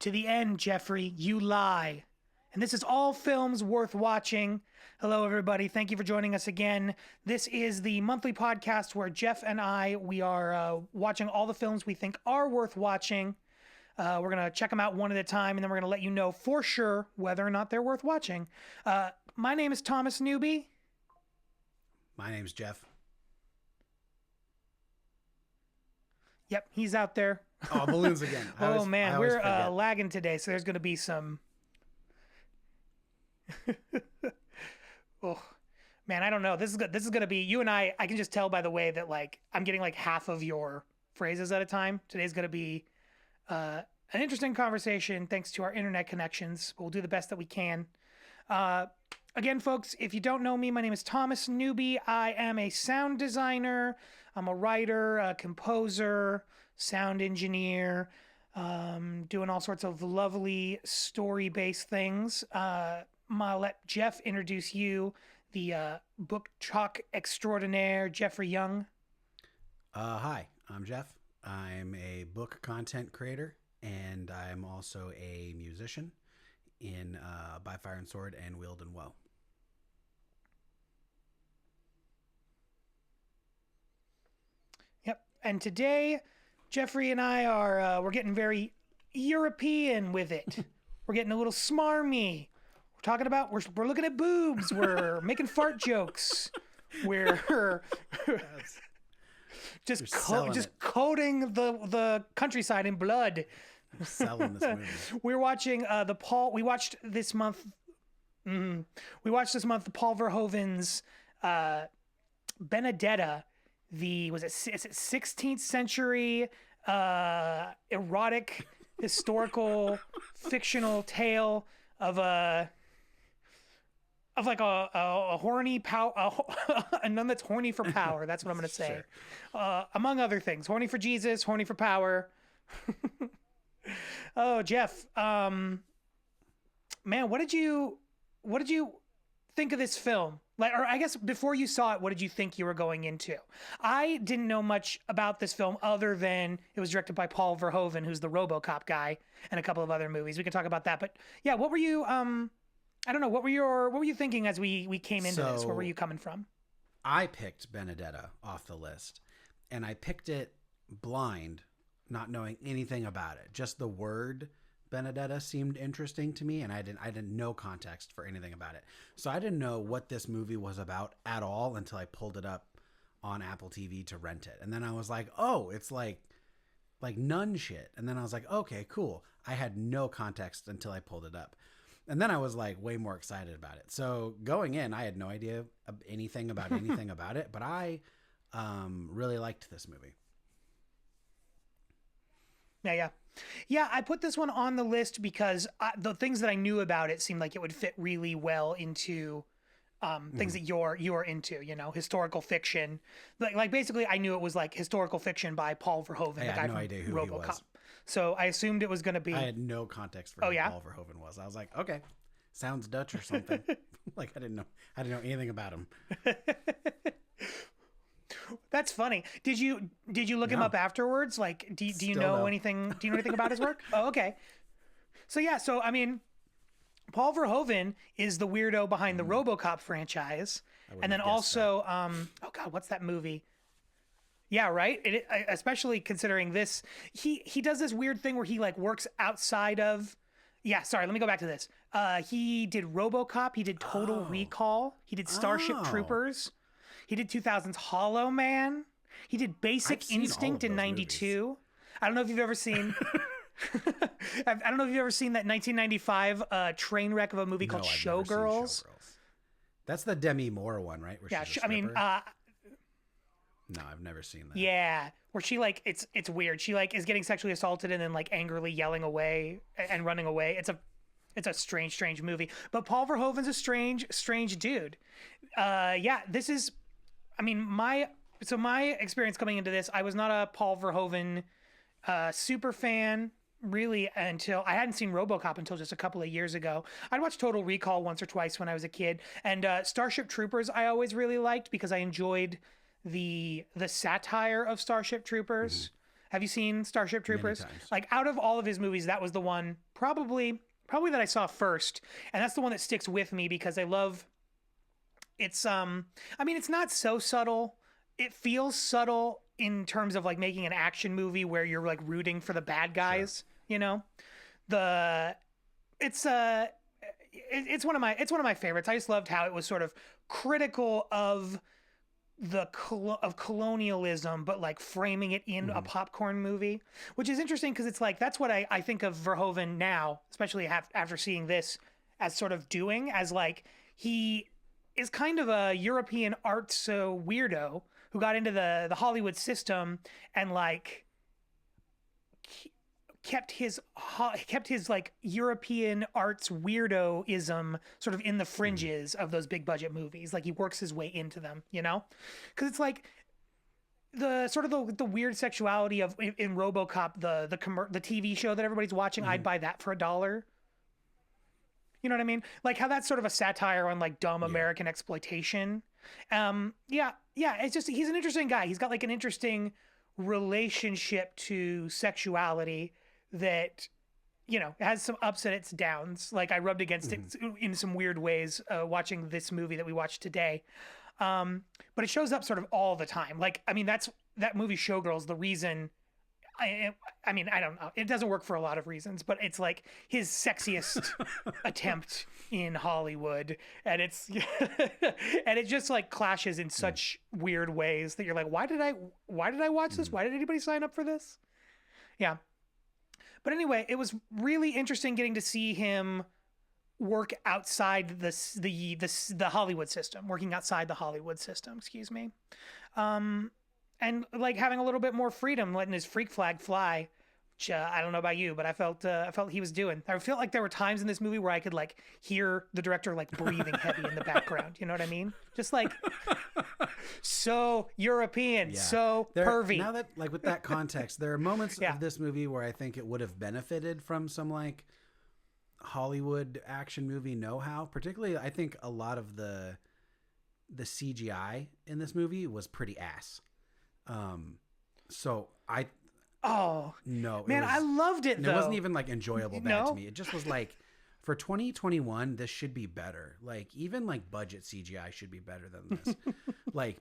To the end, Jeffrey, you lie. And this is All Films Worth Watching. Hello, everybody. Thank you for joining us again. This is the monthly podcast where Jeff and we are watching all the films we think are worth watching. We're going to check them out one at a time, and then we're going to let you know for sure whether or not they're worth watching. My name is Thomas Newby. My name's Jeff. Yep, he's out there. Oh, balloons again. Oh, man, we're lagging today, so there's going to be some... Oh, man, I don't know. This is good. This is going to be... You and I can just tell by the way that, like, I'm getting, like, half of your phrases at a time. Today's going to be an interesting conversation thanks to our internet connections. We'll do the best that we can. Again, folks, if you don't know me, my name is Thomas Newby. I am a sound designer. I'm a writer, a composer, sound engineer, doing all sorts of lovely story-based things. I'll let Jeff introduce you, the book chalk extraordinaire, Jeffrey Young. Hi, I'm Jeff. I'm a book content creator, and I'm also a musician in By Fire and Sword and Wield and Woe. Yep. And today, Jeffrey and I are we're getting very European with it. We're getting a little smarmy. We're talking about we're looking at boobs. We're making fart jokes. We're just coating the countryside in blood. I'm selling this movie. We're watching we watched this month the Paul Verhoeven's Benedetta, is it 16th century erotic historical fictional tale of a horny a nun that's horny for power. That's what I'm going to say. Sure. Among other things, horny for Jesus, horny for power. Oh, Jeff, man, what did you think of this film? Like, or I guess before you saw it, what did you think you were going into? I didn't know much about this film other than it was directed by Paul Verhoeven, who's the RoboCop guy, and a couple of other movies. We can talk about that. But yeah, what were you? I don't know. What were you thinking as we came into this? Where were you coming from? I picked Benedetta off the list, and I picked it blind, not knowing anything about it. Just the word Benedetta seemed interesting to me, and I didn't know context for anything about it. So I didn't know what this movie was about at all until I pulled it up on Apple TV to rent it. And then I was like, oh, it's like nun shit. And then I was like, okay, cool. I had no context until I pulled it up. And then I was like way more excited about it. So going in, I had no idea anything about anything about it, but I really liked this movie. Yeah, I put this one on the list because the things that I knew about it seemed like it would fit really well into things that you're into, historical fiction. Like basically I knew it was like historical fiction by Paul Verhoeven, the guy from RoboCop. He was. So I assumed it was going to be... I had no context for who Paul Verhoeven was. I was like, okay, sounds Dutch or something. Like I didn't know anything about him. That's funny. Did you look him up afterwards? Like, do you know anything? Do you know anything about his work? Oh, okay. So yeah. So I mean, Paul Verhoeven is the weirdo behind the RoboCop franchise, and then also, oh God, what's that movie? Yeah, right. Especially considering this, he does this weird thing where he like works outside of. Yeah, sorry. Let me go back to this. He did RoboCop. He did Total Recall. He did Starship Troopers. He did 2000's Hollow Man. He did Basic Instinct in '92. Movies. I don't know if you've ever seen. I don't know if you've ever seen that 1995 train wreck of a movie called Showgirls. That's the Demi Moore one, right? Where she's a stripper? No, I've never seen that. Yeah, where she like it's weird. She like is getting sexually assaulted and then like angrily yelling away and running away. It's a strange movie. But Paul Verhoeven's a strange dude. Yeah, this is. I mean, my experience coming into this, I was not a Paul Verhoeven super fan, really, until I hadn't seen RoboCop until just a couple of years ago. I'd watched Total Recall once or twice when I was a kid, and Starship Troopers I always really liked because I enjoyed the satire of Starship Troopers. Have you seen Starship Troopers? Many times. Like out of all of his movies, that was the one probably that I saw first, and that's the one that sticks with me because I love. It's I mean, it's not so subtle. It feels subtle in terms of like making an action movie where you're like rooting for the bad guys. Sure. You know, it's one of my favorites. I just loved how it was sort of critical of of colonialism, but like framing it in a popcorn movie, which is interesting because it's like that's what I think of Verhoeven now, especially after seeing this, as sort of doing as like he is kind of a European arts weirdo who got into the Hollywood system and like kept his like European arts weirdoism sort of in the fringes of those big budget movies. Like he works his way into them, you know? Because it's like the sort of the weird sexuality of in RoboCop, the TV show that everybody's watching. I'd buy that for $1. You know what I mean? Like how that's sort of a satire on like dumb American exploitation. Yeah. It's just he's an interesting guy. He's got like an interesting relationship to sexuality that, you know, has some ups and its downs. Like I rubbed against it in some weird ways watching this movie that we watched today. But it shows up sort of all the time. Like, I mean, that movie Showgirls, the reason, I mean, I don't know. It doesn't work for a lot of reasons, but it's like his sexiest attempt in Hollywood. And it's, and it just like clashes in such weird ways that you're like, why did I watch this? Why did anybody sign up for this? Yeah. But anyway, it was really interesting getting to see him work outside the Hollywood system, working outside the Hollywood system, excuse me. And like having a little bit more freedom, letting his freak flag fly, which I don't know about you, but I felt he was doing. I felt like there were times in this movie where I could like hear the director like breathing heavy in the background. You know what I mean? Just like so European, so pervy. Now that like with that context, there are moments of this movie where I think it would have benefited from some like Hollywood action movie know-how. Particularly, I think a lot of the CGI in this movie was pretty ass. So I loved it though. It wasn't even like enjoyable bad to me. It just was like for 2021 this should be better. Like even like budget CGI should be better than this.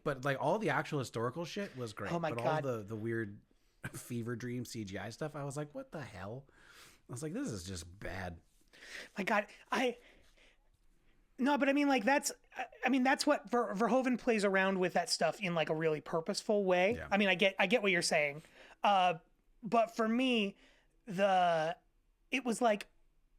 but all the actual historical shit was great. Oh my God. All the weird fever dream CGI stuff, I was like, what the hell? I was like, this is just bad. My God, no, but I mean, like that's what Verhoeven plays around with that stuff in like a really purposeful way. Yeah. I mean, I get what you're saying, but for me, it was like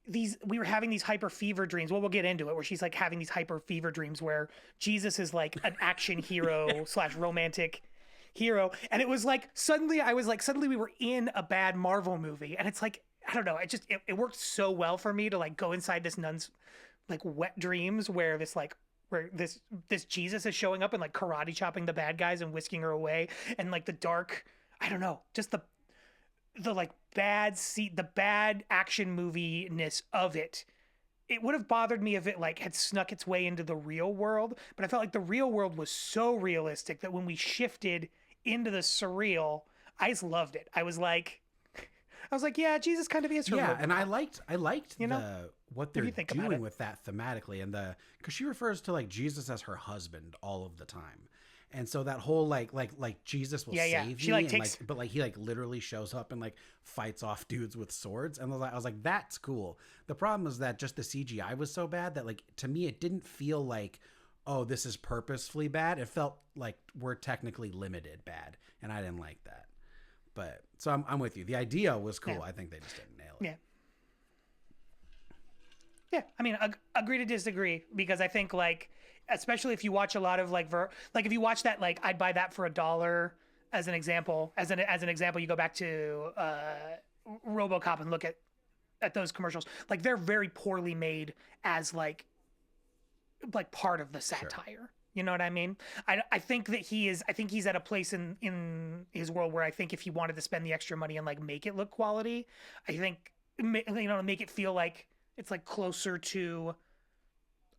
we were having these hyper fever dreams. Well, we'll get into it, where she's like having these hyper fever dreams where Jesus is like an action hero / romantic hero, and it was like suddenly we were in a bad Marvel movie, and it's like I don't know, it worked so well for me to like go inside this nun's like wet dreams where this Jesus is showing up and like karate chopping the bad guys and whisking her away, and like the dark, I don't know, just the like the bad action movie-ness of it. It would have bothered me if it like had snuck its way into the real world, but I felt like the real world was so realistic that when we shifted into the surreal, I just loved it. I was like, yeah, Jesus kind of is her. Yeah, and I liked you know, what they're doing with that thematically, and because she refers to like Jesus as her husband all of the time, and so that whole like Jesus will save she me, like takes, but like he like literally shows up and like fights off dudes with swords, and I was like, that's cool. The problem is that just the CGI was so bad that like to me it didn't feel like, oh, this is purposefully bad. It felt like we're technically limited bad, and I didn't like that. But so I'm with you. The idea was cool. Yeah. I think they just didn't nail it. Yeah. Yeah. I mean, agree to disagree, because I think like, especially if you watch a lot of like if you watch that, like I'd buy that for $1 as an example, as an example, you go back to RoboCop and look at those commercials. Like they're very poorly made as like part of the satire. Sure. You know what I mean? I think that he's at a place in his world where I think if he wanted to spend the extra money and like make it look quality, I think, you know, make it feel like it's like closer to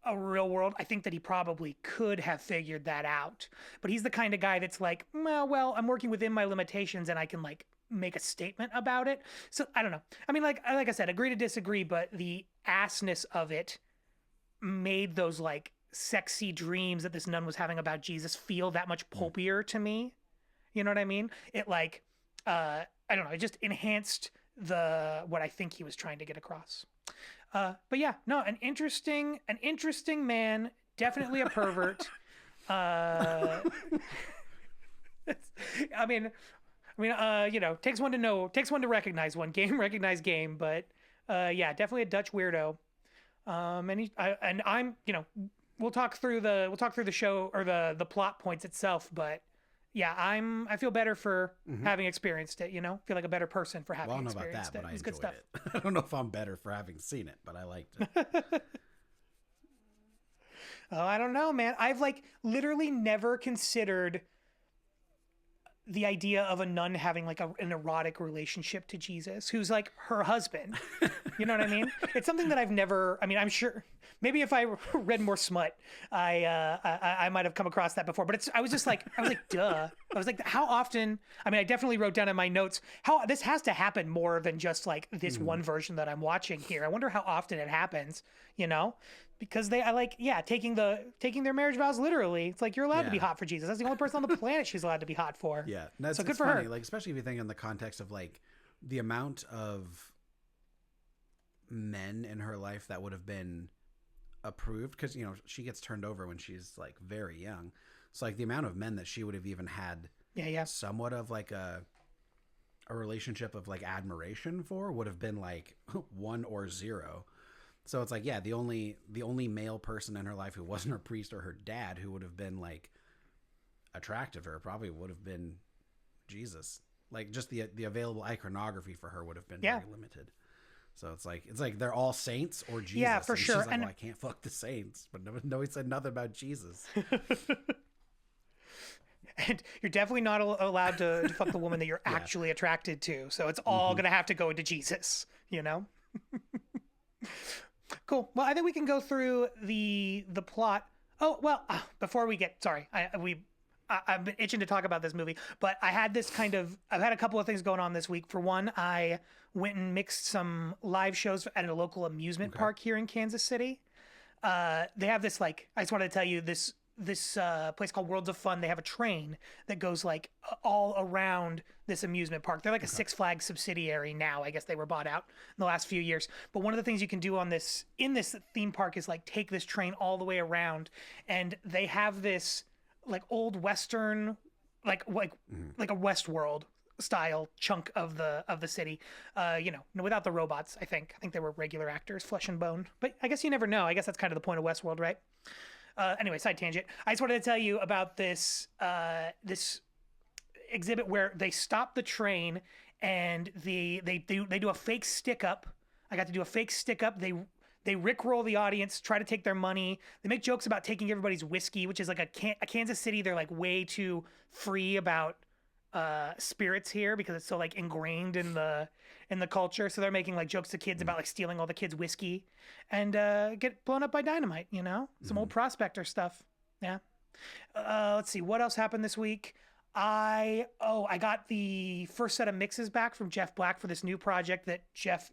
a real world, I think that he probably could have figured that out. But he's the kind of guy that's like, well, I'm working within my limitations and I can like make a statement about it. So I don't know. I mean, like I said, agree to disagree, but the assness of it made those like sexy dreams that this nun was having about Jesus feel that much pulpier to me. You know what I mean? It like, I don't know. It just enhanced what I think he was trying to get across. But yeah, no, an interesting man, definitely a pervert. I mean, takes one to recognize one. Recognize game, but yeah, definitely a Dutch weirdo. And I'm, we'll talk through the show or the plot points itself, but yeah, I feel better for having experienced it, feel like a better person for having experienced it. But I It's enjoyed good stuff. it. I don't know if I'm better for having seen it, but I liked it. Oh, I don't know, man. I've like literally never considered the idea of a nun having like an erotic relationship to Jesus, who's like her husband. You know what I mean? It's something that I've never, I mean, I'm sure maybe if I read more smut, I might have come across that before, but I was like, duh. I was like, how often, I mean, I definitely wrote down in my notes how this has to happen more than just like this one version that I'm watching here. I wonder how often it happens, because taking their marriage vows literally. It's like, you're allowed to be hot for Jesus. That's the only person on the planet she's allowed to be hot for. Yeah. That's so good for funny, her. like, especially if you think in the context of like the amount of men in her life that would have been approved, because she gets turned over when she's like very young, so like the amount of men that she would have even had somewhat of like a relationship of like admiration for would have been like 1 or 0. So it's like, yeah, the only male person in her life who wasn't her priest or her dad who would have been like attractive to her probably would have been Jesus. Like just the available iconography for her would have been very limited. So it's like they're all saints or Jesus. Yeah, for sure. She's like, well, I can't fuck the saints, but no, he said nothing about Jesus. And you're definitely not allowed to fuck the woman that you're actually attracted to. So it's all going to have to go into Jesus, Cool. Well, I think we can go through the plot. Oh, well, before we get, sorry, I've been itching to talk about this movie, but I've had a couple of things going on this week. For one, I went and mixed some live shows at a local amusement park here in Kansas City. They have this, like, I just wanted to tell you this place called Worlds of Fun. They have a train that goes like all around this amusement park. They're like a Six Flags subsidiary now. I guess they were bought out in the last few years. But one of the things you can do in this theme park is like take this train all the way around, and they have this like old Western, like a Westworld style chunk of the city, without the robots. I think they were regular actors, flesh and bone, but I guess you never know. I guess that's kind of the point of Westworld, right? Anyway, side tangent. I just wanted to tell you about this exhibit where they stop the train and they do a fake stick up. I got to do a fake stick up. They rickroll the audience, try to take their money. They make jokes about taking everybody's whiskey, which is like a Kansas City. They're like way too free about spirits here because it's so like ingrained in the culture. So they're making like jokes to kids about like stealing all the kids' whiskey and get blown up by dynamite, some old Prospector stuff. Yeah. Let's see what else happened this week. I got the first set of mixes back from Jeff Black for this new project that Jeff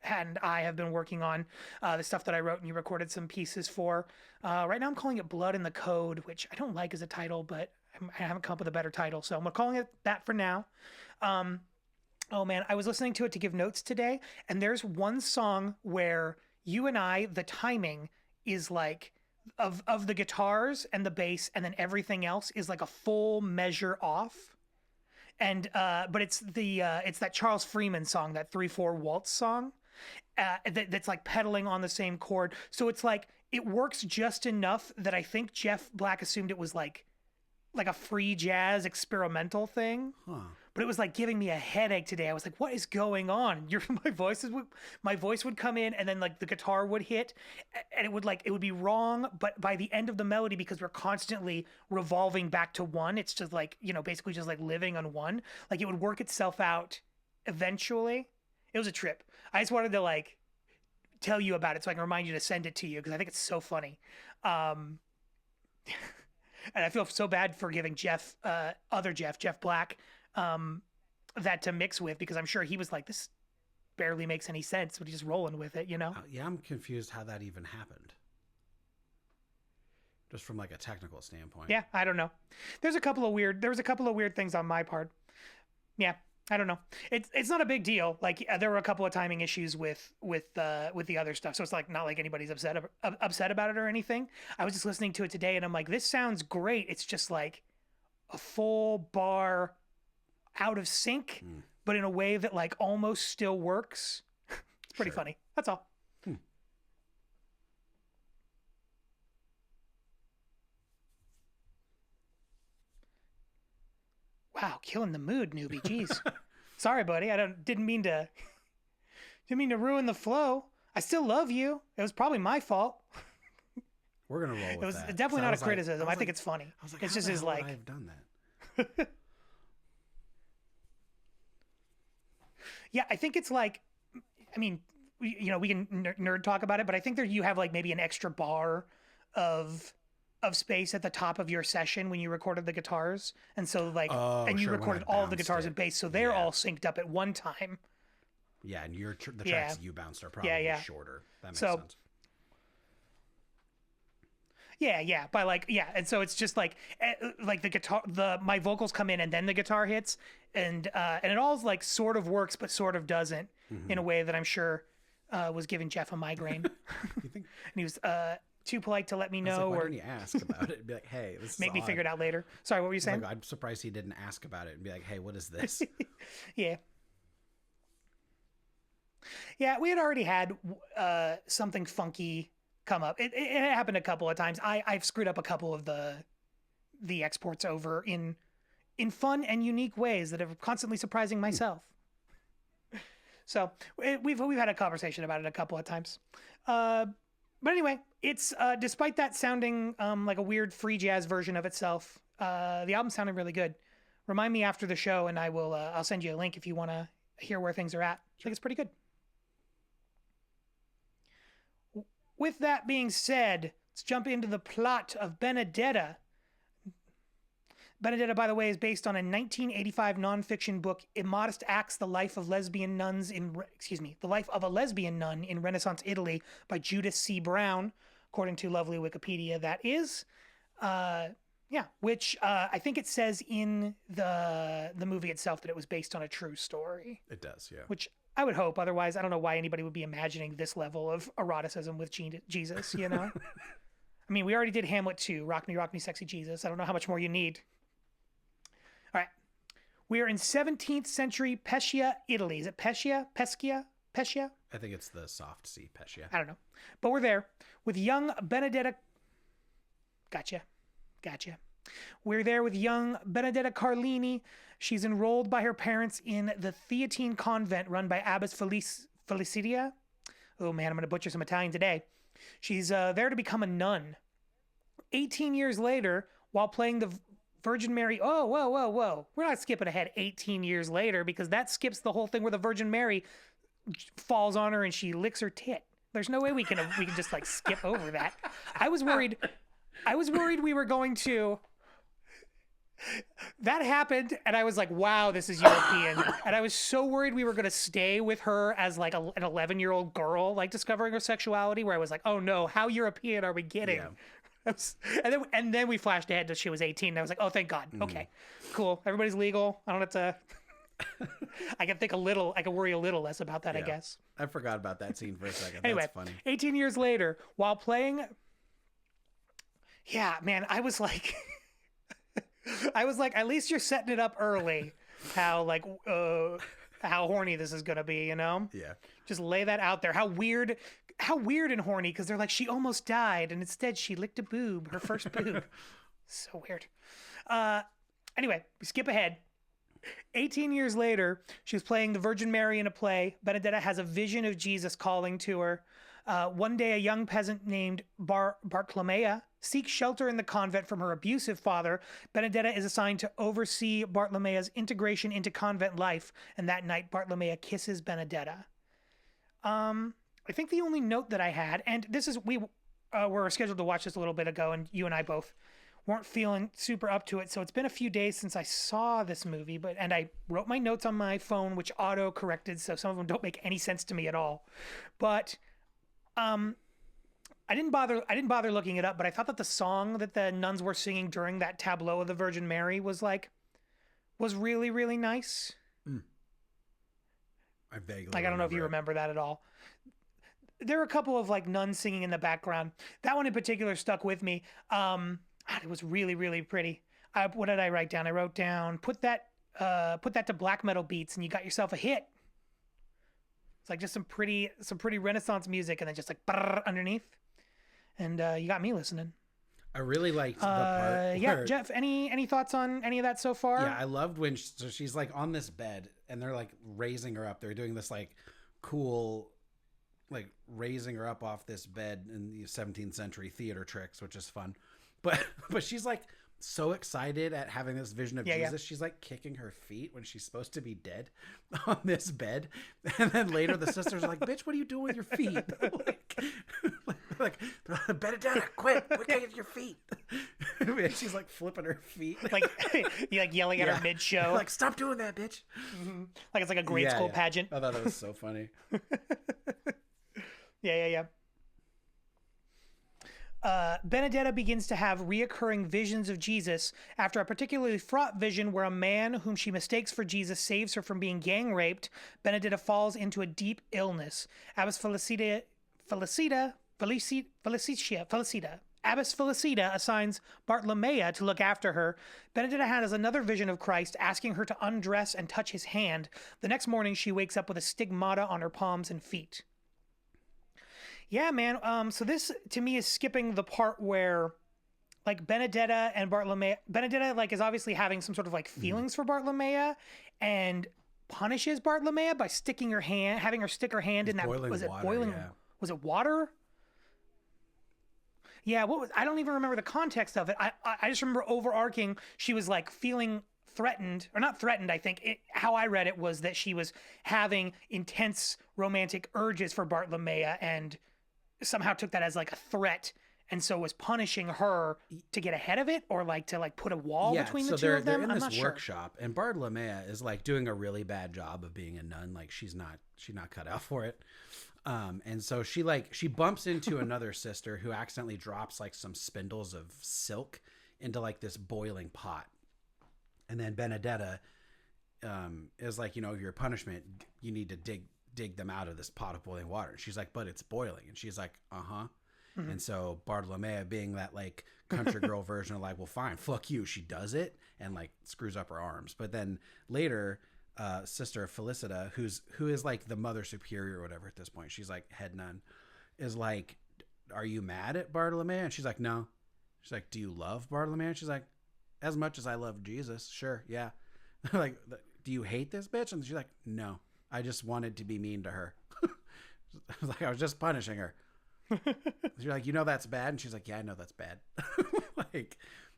and I have been working on, the stuff that I wrote and you recorded some pieces for. Right now I'm calling it Blood in the Code, which I don't like as a title, but I haven't come up with a better title, so I'm calling it that for now. Oh man, I was listening to it to give notes today, and there's one song where you and I, the timing is like of the guitars and the bass, and then everything else is like a full measure off. And but it's that Charles Freeman song, that 3/4 waltz song, that's like pedaling on the same chord. So it's like it works just enough that I think Jeff Black assumed it was like a free jazz experimental thing. But it was like giving me a headache today. I was like, what is going on? My voice would come in, and then like the guitar would hit, and it would be wrong. But by the end of the melody, because we're constantly revolving back to one, it's just like, basically just like living on one, like it would work itself out eventually. It was a trip. I just wanted to like tell you about it so I can remind you to send it to you, because I think it's so funny. And I feel so bad for giving Jeff Black, that to mix with, because I'm sure he was like, this barely makes any sense, but he's just rolling with it, you know? Yeah, I'm confused how that even happened. Just from like a technical standpoint. Yeah, I don't know. There was a couple of weird things on my part. Yeah, I don't know. It's not a big deal. Like there were a couple of timing issues with the other stuff, so it's like not like anybody's upset about it or anything. I was just listening to it today, and I'm like, this sounds great. It's just like a full bar out of sync, but in a way that like almost still works. It's pretty funny. That's all. Wow, killing the mood, newbie. Jeez. Sorry, buddy. Didn't mean to ruin the flow. I still love you. It was probably my fault. We're gonna roll with that. It was definitely not a criticism. I think it's funny. I was like, it's just his like. I've done that. Yeah, I think it's like, I mean, you know, we can nerd talk about it, but I think there you have like maybe an extra bar of space at the top of your session when you recorded the guitars, and so like, and you recorded all of the guitars and bass, so they're all synced up at one time. Yeah, and the tracks you bounced are probably shorter. That makes sense. Yeah, by like and so it's just like the guitar, my vocals come in and then the guitar hits, and it all like sort of works but sort of doesn't in a way that I'm sure was giving Jeff a migraine. You think? And he was too polite to let me know, why didn't he ask about it and be like, hey, this is make me odd. figure it out later. Sorry, what were you saying? I'm surprised he didn't ask about it and be like, hey, what is this? Yeah, we had already had something funky come up. It happened a couple of times. I've screwed up a couple of the exports over in fun and unique ways that are constantly surprising myself. So we've had a conversation about it a couple of times. But anyway, it's despite that sounding like a weird free jazz version of itself, the album sounded really good. Remind me after the show, and I'll send you a link if you want to hear where things are at. I think it's pretty good. With that being said, let's jump into the plot of Benedetta. Benedetta, by the way, is based on a 1985 nonfiction book, Immodest Acts: The Life of a Lesbian Nun in Renaissance Italy by Judith C. Brown, according to lovely Wikipedia. That is, which I think it says in the movie itself that it was based on a true story. It does, yeah. Which I would hope. Otherwise, I don't know why anybody would be imagining this level of eroticism with Jesus. You know, I mean, we already did Hamlet 2, Rock Me, Sexy Jesus. I don't know how much more you need. All right. We are in 17th century Pescia, Italy. Is it Pescia? Pescia? I think it's the soft C, Pescia. I don't know. But we're there with young Benedetta. Gotcha. We're there with young Benedetta Carlini. She's enrolled by her parents in the Theatine convent run by Abbess Felicitia. Oh man, I'm going to butcher some Italian today. She's there to become a nun. 18 years later, while playing the Virgin Mary. Oh, whoa. We're not skipping ahead 18 years later, because that skips the whole thing where the Virgin Mary falls on her and she licks her tit. There's no way we can just like skip over that. I was worried we were going to. That happened, and I was like, wow, this is European. And I was so worried we were going to stay with her as like an 11-year-old girl, like discovering her sexuality, where I was like, oh no, how European are we getting? Yeah. And then we flashed ahead to she was 18, and I was like, oh, thank God. Okay, cool. Everybody's legal. I don't have to. I can worry a little less about that, I guess. I forgot about that scene for a second. Anyway, that's funny. 18 years later, while playing. Yeah, man, I was like, at least you're setting it up early. How horny this is gonna be, you know? Yeah. Just lay that out there. How weird and horny, because they're like, she almost died, and instead she licked a boob, her first boob. So weird. Anyway, we skip ahead. 18 years later, she's playing the Virgin Mary in a play. Benedetta has a vision of Jesus calling to her. One day, a young peasant named Bartolomea seeks shelter in the convent from her abusive father. Benedetta is assigned to oversee Bartolomea's integration into convent life, and that night, Bartolomea kisses Benedetta. I think the only note that I had, and this is, we were scheduled to watch this a little bit ago, and you and I both weren't feeling super up to it. So it's been a few days since I saw this movie, and I wrote my notes on my phone, which auto corrected, so some of them don't make any sense to me at all. But I didn't bother looking it up, but I thought that the song that the nuns were singing during that tableau of the Virgin Mary was really, really nice. I vaguely I don't know if you remember that at all. There were a couple of nuns singing in the background. That one in particular stuck with me. It was really, really pretty. What did I write down? I wrote down, put that to black metal beats and you got yourself a hit. It's like just some pretty Renaissance music and then just underneath. And you got me listening. I really liked the part. Yeah, Jeff, any thoughts on any of that so far? Yeah, I loved when she's on this bed and they're raising her up. They're doing this cool, raising her up off this bed in the 17th century theater tricks, which is fun. But she's so excited at having this vision of Jesus. Yeah. She's kicking her feet when she's supposed to be dead on this bed. And then later the sisters are bitch, what are you doing with your feet? Benedetta, quit kicking your feet. And she's flipping her feet. Yelling at her mid-show. Stop doing that, bitch. Mm-hmm. It's a grade school pageant. I thought that was so funny. Yeah. Benedetta begins to have reoccurring visions of Jesus after a particularly fraught vision where a man whom she mistakes for Jesus saves her from being gang raped. Benedetta falls into a deep illness. Abbess Felicita assigns Bartolomea to look after her. Benedetta has another vision of Christ asking her to undress and touch his hand. The next morning, she wakes up with a stigmata on her palms and feet. Yeah, man. So this to me is skipping the part where Benedetta and Bartolomea, is obviously having some sort of feelings for Bartolomea and punishes Bartolomea by having her stick her hand in that, was it boiling? Yeah. Was it water? Yeah. I don't even remember the context of it. I just remember overarching. She was feeling threatened, or not threatened. I think how I read it was that she was having intense romantic urges for Bartolomea and somehow took that as a threat, and so was punishing her to get ahead of it, or to put a wall between the two of them. They're in this workshop, and Bartolomea is doing a really bad job of being a nun. She's not cut out for it. And so she bumps into another sister who accidentally drops some spindles of silk into this boiling pot, and then Benedetta is your punishment, you need to dig them out of this pot of boiling water. And she's but it's boiling. And she's uh-huh. Mm-hmm. And so Bartolomea, being that country girl version of well, fine, fuck you, she does it and screws up her arms. But then later Sister Felicita, who is the mother superior or whatever at this point, she's head nun, is are you mad at Bartolomea? And she's no. She's do you love Bartolomea? And she's as much as I love Jesus, sure, yeah. Do you hate this bitch? And she's no, I just wanted to be mean to her. I was just punishing her. You're that's bad? And she's yeah, I know that's bad. But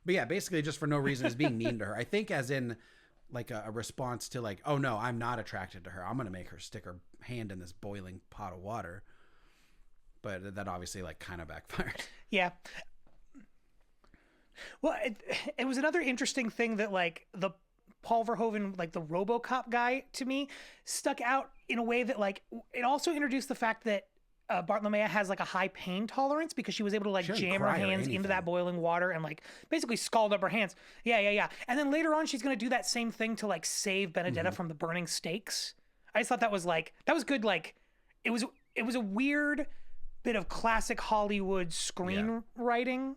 yeah, basically just for no reason is being mean to her. I think as in a response to oh no, I'm not attracted to her, I'm going to make her stick her hand in this boiling pot of water. But that obviously kind of backfired. Yeah. Well, it was another interesting thing that the Paul Verhoeven, the RoboCop guy, to me, stuck out in a way that it also introduced the fact that Bartolomea has a high pain tolerance because she was able to jam her hands into that boiling water and basically scald up her hands. Yeah. And then later on, she's going to do that same thing to save Benedetta from the burning stakes. I just thought that was that was good. It was a weird bit of classic Hollywood screenwriting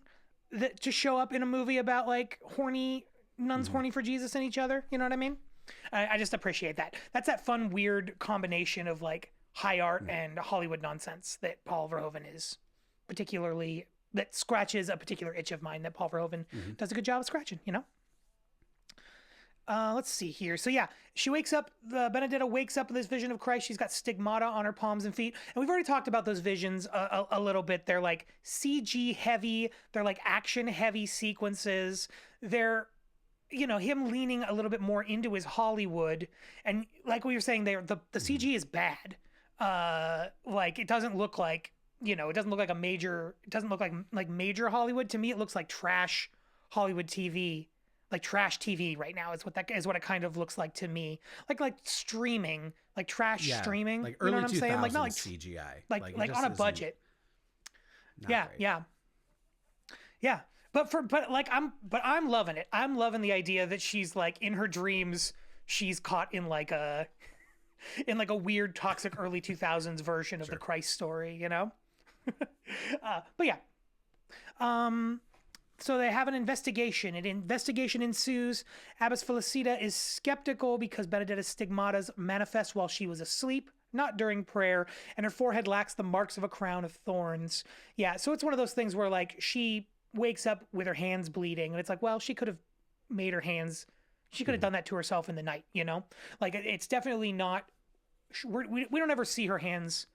that to show up in a movie about horny nuns horny for Jesus and each other. You know what I mean? I just appreciate that. That's that fun, weird combination of high art and Hollywood nonsense that Paul Verhoeven is particularly, that scratches a particular itch of mine that Paul Verhoeven does a good job of scratching, Let's see here. So yeah, she wakes up, Benedetta wakes up with this vision of Christ. She's got stigmata on her palms and feet. And we've already talked about those visions a little bit. They're CG heavy. They're action heavy sequences. They're, him leaning a little bit more into his Hollywood. And like we were saying there, the CG is bad. It doesn't look it doesn't look like a major, it doesn't look like major Hollywood. To me, it looks like trash Hollywood TV, like trash TV right now is what it kind of looks like to me. Like streaming, like trash streaming. Like early you know what I'm saying? Like not like CGI. Like on a budget. Yeah. Yeah. Yeah. But I'm loving it. I'm loving the idea that she's like in her dreams, she's caught in like a weird toxic early 2000s version of the Christ story, you know? But yeah. So they have an investigation. An investigation ensues. Abbess Felicita is skeptical because Benedetta's stigmatas manifest while she was asleep, not during prayer, and her forehead lacks the marks of a crown of thorns. Yeah, so it's one of those things where like she wakes up with her hands bleeding, and it's like, well, she could have made her hands, she could have done that to herself in the night, you know? Like it's definitely not, we don't ever see her hands.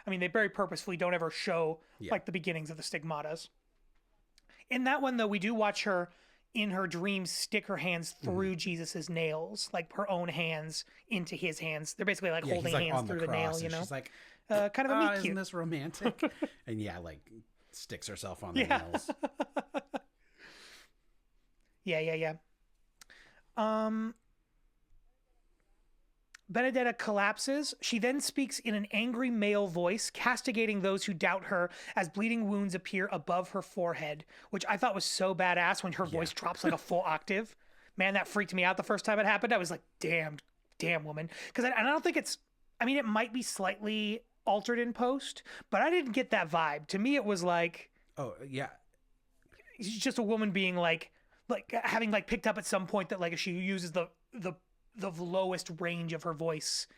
I mean, they very purposefully don't ever show like the beginnings of the stigmatas. In that one, though, we do watch her in her dreams stick her hands through Jesus's nails, like her own hands into his hands. They're basically like holding hands through the nail, you know? She's like, kind of a meet cute. Isn't this romantic? And like sticks herself on the nails. Yeah. Benedetta collapses. She then speaks in an angry male voice, castigating those who doubt her as bleeding wounds appear above her forehead, which I thought was so badass when her voice drops like a full octave. Man, that freaked me out the first time it happened. I was like, damn woman. Because I don't think it might be slightly altered in post, but I didn't get that vibe. To me, it was like... Oh, yeah. It's just a woman being like having like picked up at some point that like if she uses the lowest range of her voice,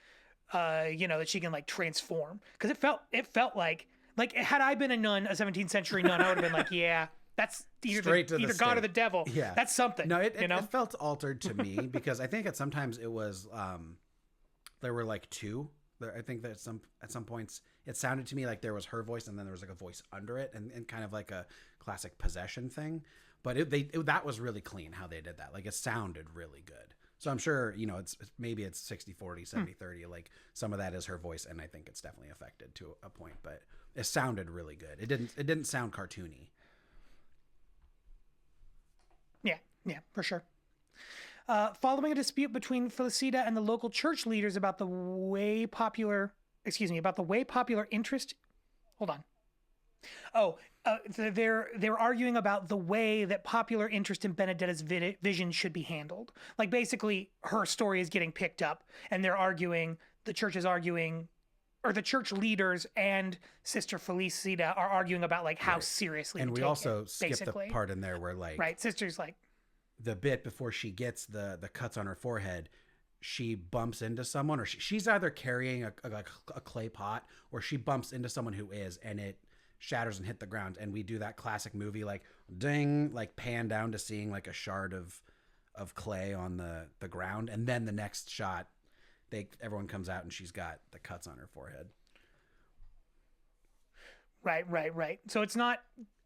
that she can like transform. Because it felt like had I been a nun, a 17th century nun, I would have been like, yeah, that's either God or the devil. Yeah, that's something. No, it felt altered to me because I think sometimes it was there were like two. I think that at some points it sounded to me like there was her voice and then there was like a voice under it and kind of like a classic possession thing. But that was really clean how they did that. Like it sounded really good. So I'm sure, it's maybe it's 60-40, 70-30. Like some of that is her voice, and I think it's definitely affected to a point. But it sounded really good. It didn't sound cartoony. Yeah, for sure. Following a dispute between Felicita and the local church leaders about the way popular interest. Hold on. They're arguing about the way that popular interest in Benedetta's vision should be handled. Like basically her story is getting picked up and the church leaders and Sister Felicita are arguing about like how seriously and to we take also it, skipped the part in there where like Sister's like the bit before she gets the cuts on her forehead, she bumps into someone or she's either carrying a clay pot or she bumps into someone who is, and it shatters and hit the ground, and we do that classic movie like ding, like pan down to seeing like a shard of clay on the ground, and then the next shot everyone comes out and she's got the cuts on her forehead. Right. So it's not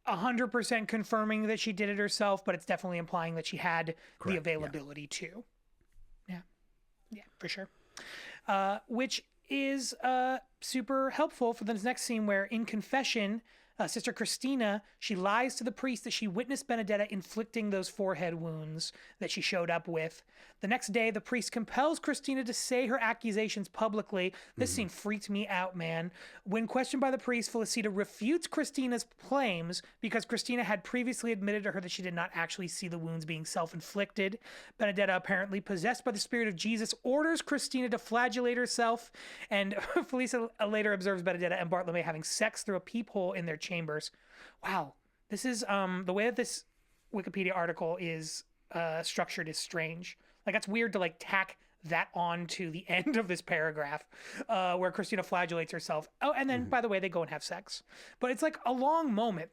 100% confirming that she did it herself, but it's definitely implying that she had the availability to. Yeah, for sure. Which is super helpful for the next scene where in confession, Sister Christina, she lies to the priest that she witnessed Benedetta inflicting those forehead wounds that she showed up with. The next day, the priest compels Christina to say her accusations publicly. This scene freaked me out, man. When questioned by the priest, Felicita refutes Christina's claims because Christina had previously admitted to her that she did not actually see the wounds being self-inflicted. Benedetta, apparently possessed by the spirit of Jesus, orders Christina to flagellate herself, and Felicita later observes Benedetta and Bartolome having sex through a peephole in their chambers. Wow. This is the way that this Wikipedia article is structured is strange. Like that's weird to like tack that on to the end of this paragraph where Christina flagellates herself. Oh, and then by the way, they go and have sex. But it's like a long moment.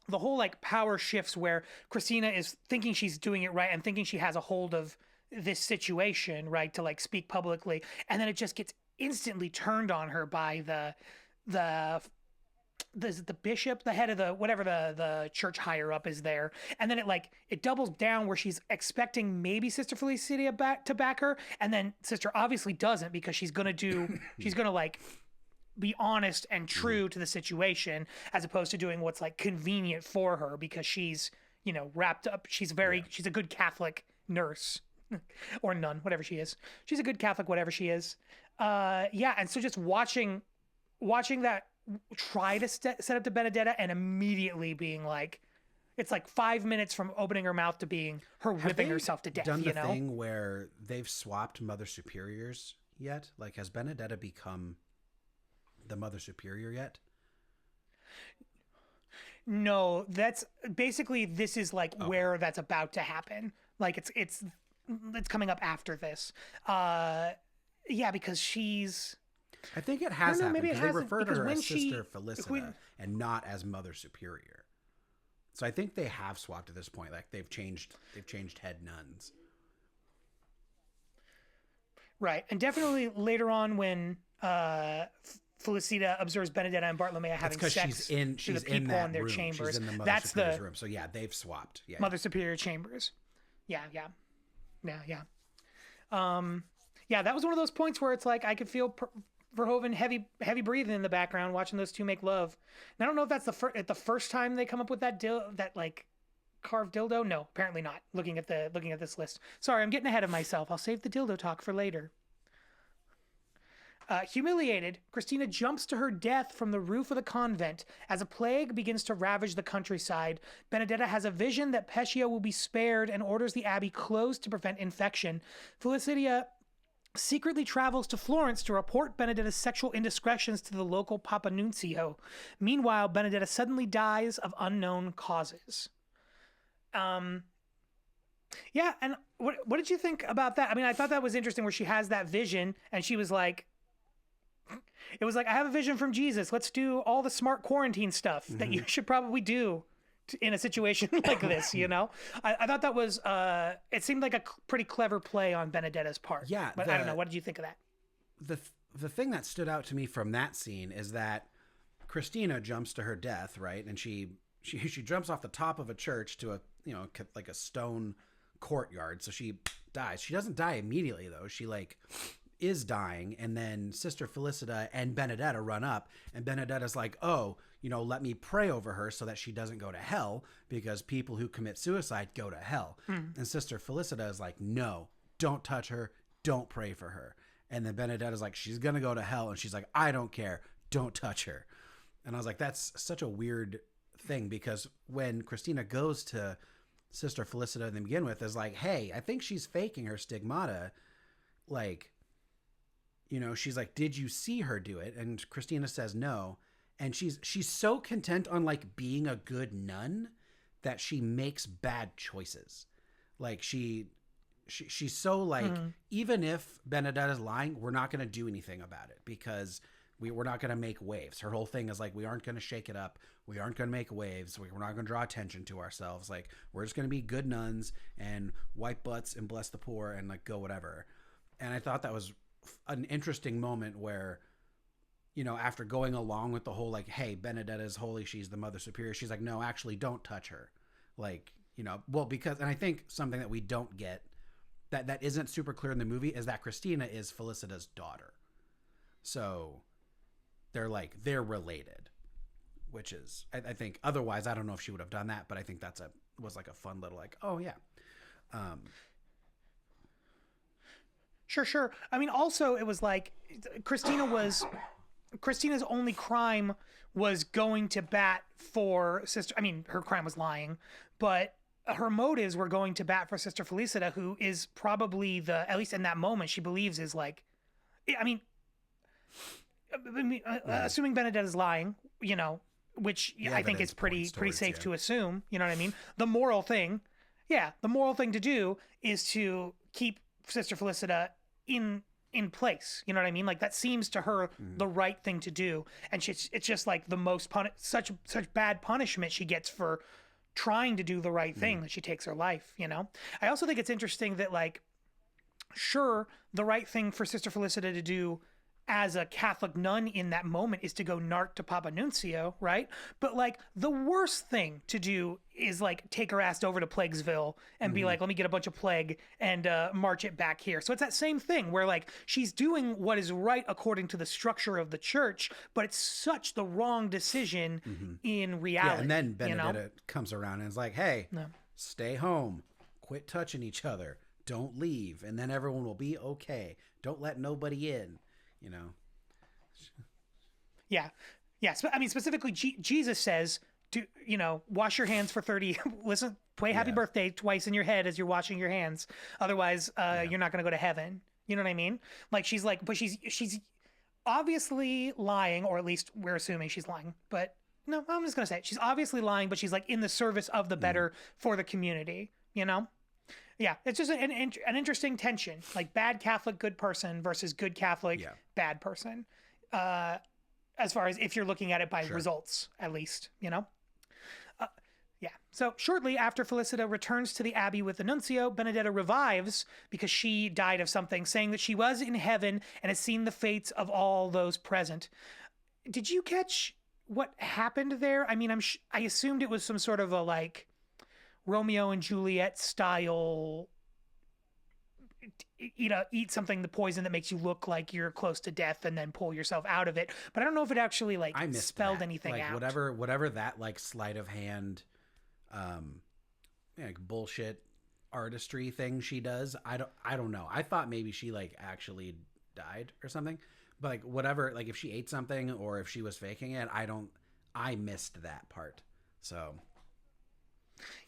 The whole like power shifts where Christina is thinking she's doing it right and thinking she has a hold of this situation, right, to like speak publicly, and then it just gets instantly turned on her by the bishop, the head of the church higher up is there, and then it doubles down where she's expecting maybe Sister Felicita to back her, and then Sister obviously doesn't because she's gonna like be honest and true to the situation as opposed to doing what's like convenient for her because she's wrapped up. She's a good Catholic nurse or nun, whatever she is. She's a good Catholic, whatever she is. And so just watching that try to set up to Benedetta and immediately being like, it's like 5 minutes from opening her mouth to being her whipping herself to death. Done the thing where they've swapped Mother Superiors yet? Like, has Benedetta become the Mother Superior yet? No, that's basically, this is like where that's about to happen. Like it's coming up after this. Because she's. I think it has happened because they refer to her as Sister Felicita and not as Mother Superior. So I think they have swapped at this point. Like they've changed head nuns. Right. And definitely later on when Felicita observes Benedetta and Bartolomea having sex to the people in their chambers. She's in the Mother Superior's room. So yeah, they've swapped. Yeah. Mother Superior chambers. Yeah. That was one of those points where it's like I could feel Verhoeven heavy breathing in the background watching those two make love. And I don't know if that's the first time they come up with that like carved dildo. No, apparently not. Looking at this list. Sorry, I'm getting ahead of myself. I'll save the dildo talk for later. Humiliated, Christina jumps to her death from the roof of the convent as a plague begins to ravage the countryside. Benedetta has a vision that Pescia will be spared and orders the abbey closed to prevent infection. Felicita secretly travels to Florence to report Benedetta's sexual indiscretions to the local Papa Nuncio. Meanwhile, Benedetta suddenly dies of unknown causes. And what did you think about that? I mean, I thought that was interesting where she has that vision and she was like, it was like, I have a vision from Jesus. Let's do all the smart quarantine stuff that you should probably do in a situation like this, I thought that was, it seemed like a pretty clever play on Benedetta's part. Yeah. But I don't know. What did you think of that? The thing that stood out to me from that scene is that Christina jumps to her death, right? And she jumps off the top of a church to like a stone courtyard. So she dies. She doesn't die immediately though. She is dying, and then Sister Felicita and Benedetta run up, and Benedetta's like, let me pray over her so that she doesn't go to hell, because people who commit suicide go to hell. And Sister Felicita is like, no, don't touch her, don't pray for her. And then Benedetta's like, she's gonna go to hell, and she's like, I don't care, don't touch her. And I was like, that's such a weird thing, because when Christina goes to Sister Felicita to begin with, is like, hey, I think she's faking her stigmata, she's like, did you see her do it? And Christina says no. And she's so content on being a good nun that she makes bad choices. She's so even if Benedetta's lying, we're not going to do anything about it because we're not going to make waves. Her whole thing is we aren't going to shake it up. We aren't going to make waves. We're not going to draw attention to ourselves. We're just going to be good nuns and wipe butts and bless the poor and go whatever. And I thought that was an interesting moment where, after going along with the whole hey, Benedetta's holy, she's the Mother Superior, she's like, no, actually don't touch her. Because, and I think something that we don't get that isn't super clear in the movie is that Christina is Felicita's daughter. So they're related, which is, I think otherwise, I don't know if she would have done that, but I think was a fun little oh yeah. Sure. I mean, also it was Christina's only crime was going to bat for Sister. I mean, her crime was lying, but her motives were going to bat for Sister Felicita, who is probably at least in that moment, she believes is assuming Benedetta's lying, which I think is pretty safe to assume, you know what I mean? The moral thing to do is to keep Sister Felicita in place, you know what I mean? That seems to her the right thing to do, and it's just the most such bad punishment she gets for trying to do the right thing that she takes her life. I also think it's interesting that sure, the right thing for Sister Felicita to do as a Catholic nun in that moment is to go narc to Papa Nuncio, right? But like the worst thing to do is like take her ass over to Plaguesville and be like, let me get a bunch of plague and march it back here. So it's that same thing where like she's doing what is right according to the structure of the church, but it's such the wrong decision in reality. Yeah, and then Benedetta comes around and is like, hey, stay home, quit touching each other, don't leave, and then everyone will be okay. Don't let nobody in. You know. Yeah. I mean, specifically, Jesus says, "Do wash your hands for 30? Listen, play Happy Birthday twice in your head as you're washing your hands. Otherwise, you're not going to go to heaven." You know what I mean? Like she's like, but she's obviously lying, or at least we're assuming she's lying. But no, I'm just going to say it. She's obviously lying, but she's like in the service of the better for the community. You know. Yeah, it's just an interesting tension, like bad Catholic, good person versus good Catholic, bad person. As far as if you're looking at it by results, at least, Yeah. So shortly after Felicita returns to the Abbey with the Nuncio, Benedetta revives because she died of something, saying that she was in heaven and has seen the fates of all those present. Did you catch what happened there? I mean, I assumed it was some sort of a like Romeo and Juliet style, eat something, the poison that makes you look like you're close to death and then pull yourself out of it. But I don't know if it actually like spelled anything like, out. Whatever that like sleight of hand, like bullshit artistry thing she does. I don't know. I thought maybe she like actually died or something, but like whatever, like if she ate something or if she was faking it, I missed that part. So.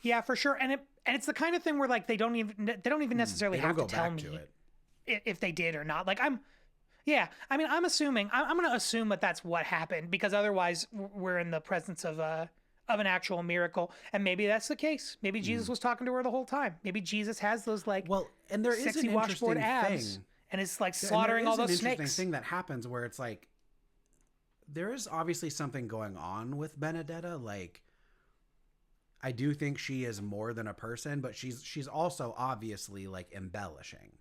Yeah, for sure. And it's the kind of thing where like they don't even necessarily have to tell me if they did or not. Like I'm assuming I'm going to assume that that's what happened, because otherwise we're in the presence of an actual miracle, and maybe that's the case. Maybe Jesus was talking to her the whole time. Maybe Jesus has those like and there is sexy an washboard interesting abs thing, and it's like slaughtering all those snakes. There is an interesting thing that happens where it's like there is obviously something going on with Benedetta, like. I do think she is more than a person, but she's also obviously like embellishing.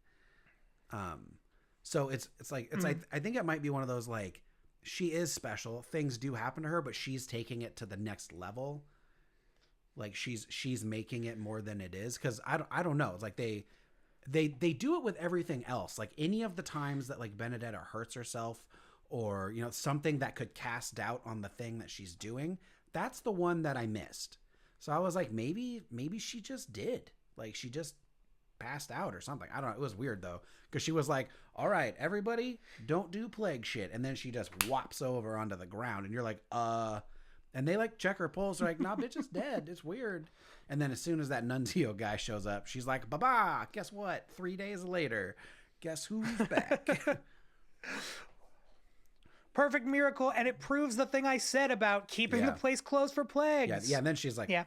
So it's like I think it might be one of those like she is special. Things do happen to her, but she's taking it to the next level. Like she's making it more than it is, because I don't know. It's like they do it with everything else. Like any of the times that like Benedetta hurts herself, or something that could cast doubt on the thing that she's doing. That's the one that I missed. So I was like, maybe she just did. Like, she just passed out or something. I don't know. It was weird, though, because she was like, all right, everybody, don't do plague shit. And then she just whops over onto the ground. And you're like, And they, like, check her pulse. They're like, nah, bitch is dead. It's weird. And then as soon as that Nuncio guy shows up, she's like, ba-ba, guess what? 3 days later, guess who's back? Perfect miracle, and it proves the thing I said about keeping the place closed for plagues. Yeah, and then she's like... Yeah.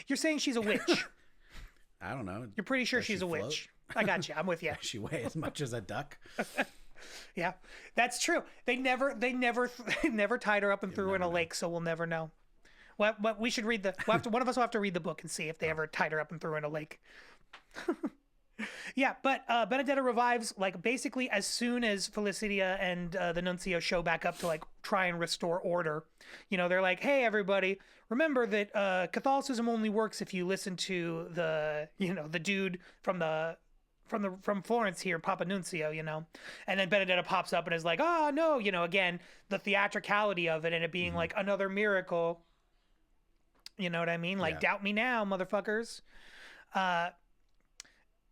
You're saying she's a witch. I don't know. You're pretty sure she's a witch. I got you. I'm with you. Does she weigh as much as a duck? Yeah, that's true. They never tied her up and threw her in a lake, so we'll never know. Well, we should read one of us will have to read the book and see if they ever tied her up and threw her in a lake. Yeah, but Benedetta revives like basically as soon as Felicita and the Nuncio show back up to like try and restore order. They're like, hey everybody, remember that Catholicism only works if you listen to the the dude from Florence here, Papa Nuncio, And then Benedetta pops up and is like, oh no, again, the theatricality of it and it being like another miracle. You know what I mean? Like, doubt me now, motherfuckers.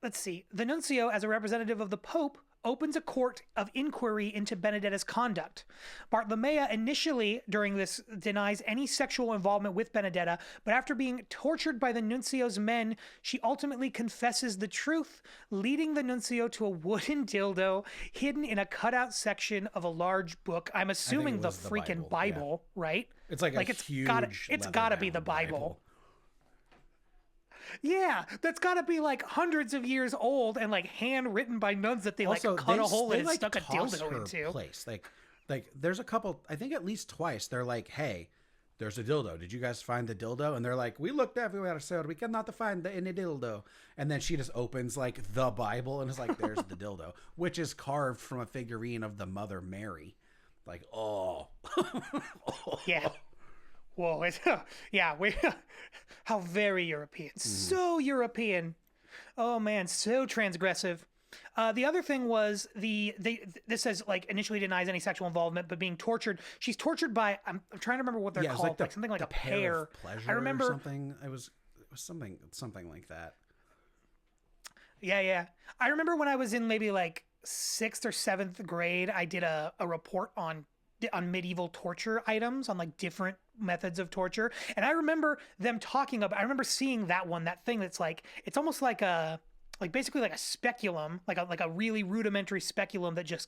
Let's see. The Nuncio, as a representative of the Pope, opens a court of inquiry into Benedetta's conduct. Bartolomea initially, during this, denies any sexual involvement with Benedetta, but after being tortured by the Nuncio's men, she ultimately confesses the truth, leading the Nuncio to a wooden dildo hidden in a cutout section of a large book. I'm assuming the freaking Bible, right? It's like a huge it's gotta be the Bible. Yeah, that's got to be like hundreds of years old and like handwritten by nuns that they also, like cut a hole in and stuck a dildo into. Place. Like there's a couple, I think at least twice, they're like, hey, there's a dildo. Did you guys find the dildo? And they're like, we looked everywhere, sir. We cannot find any dildo. And then she just opens like the Bible and is like, there's the dildo, which is carved from a figurine of the Mother Mary. Like, oh. Yeah. Whoa. Yeah. How very European. So European. Oh, man. So transgressive. The other thing was this says like initially denies any sexual involvement, but being tortured. She's tortured by, I'm trying to remember what they're called. Like something like a pair. Of pleasure I remember or something. It was something like that. Yeah. I remember when I was in maybe like 6th or 7th grade, I did a report on medieval torture items, on like different methods of torture. And I remember them talking about, I remember seeing that thing that's like, it's almost like basically like a speculum, like a really rudimentary speculum that just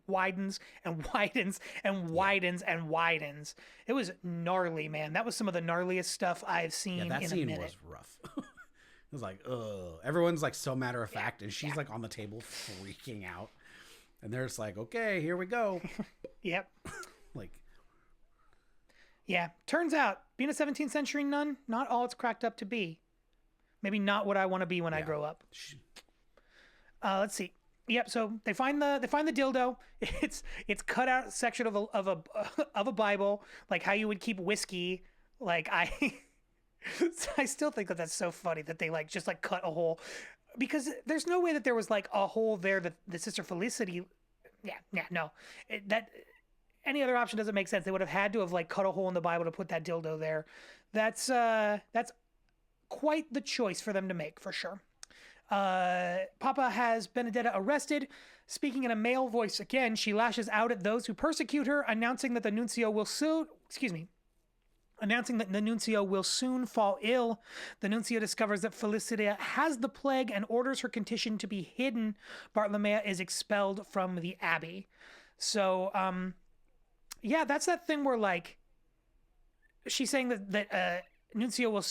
widens and widens and widens and widens. It was gnarly, man. That was some of the gnarliest stuff I've seen in a minute. That scene was rough. It was like, ugh. Everyone's like so matter of fact, and she's like on the table freaking out. And they're just like, okay, here we go. Yep. Like, yeah. Turns out, being a 17th century nun, not all it's cracked up to be. Maybe not what I want to be when I grow up. Let's see. Yep. So they find the dildo. It's cut out section of a Bible, like how you would keep whiskey. Like I still think that's so funny that they like just like cut a hole, because there's no way that there was like a hole there that the Sister Felicity. No. That any other option doesn't make sense. They would have had to have like cut a hole in the Bible to put that dildo there. That's quite the choice for them to make, for sure. Papa has Benedetta arrested. Speaking in a male voice again, she lashes out at those who persecute her, announcing that the nuncio will soon fall ill. The nuncio discovers that Felicita has the plague and orders her condition to be hidden. Bartolomea is expelled from the abbey. So, yeah, that's that thing where like she's saying that Nuncio will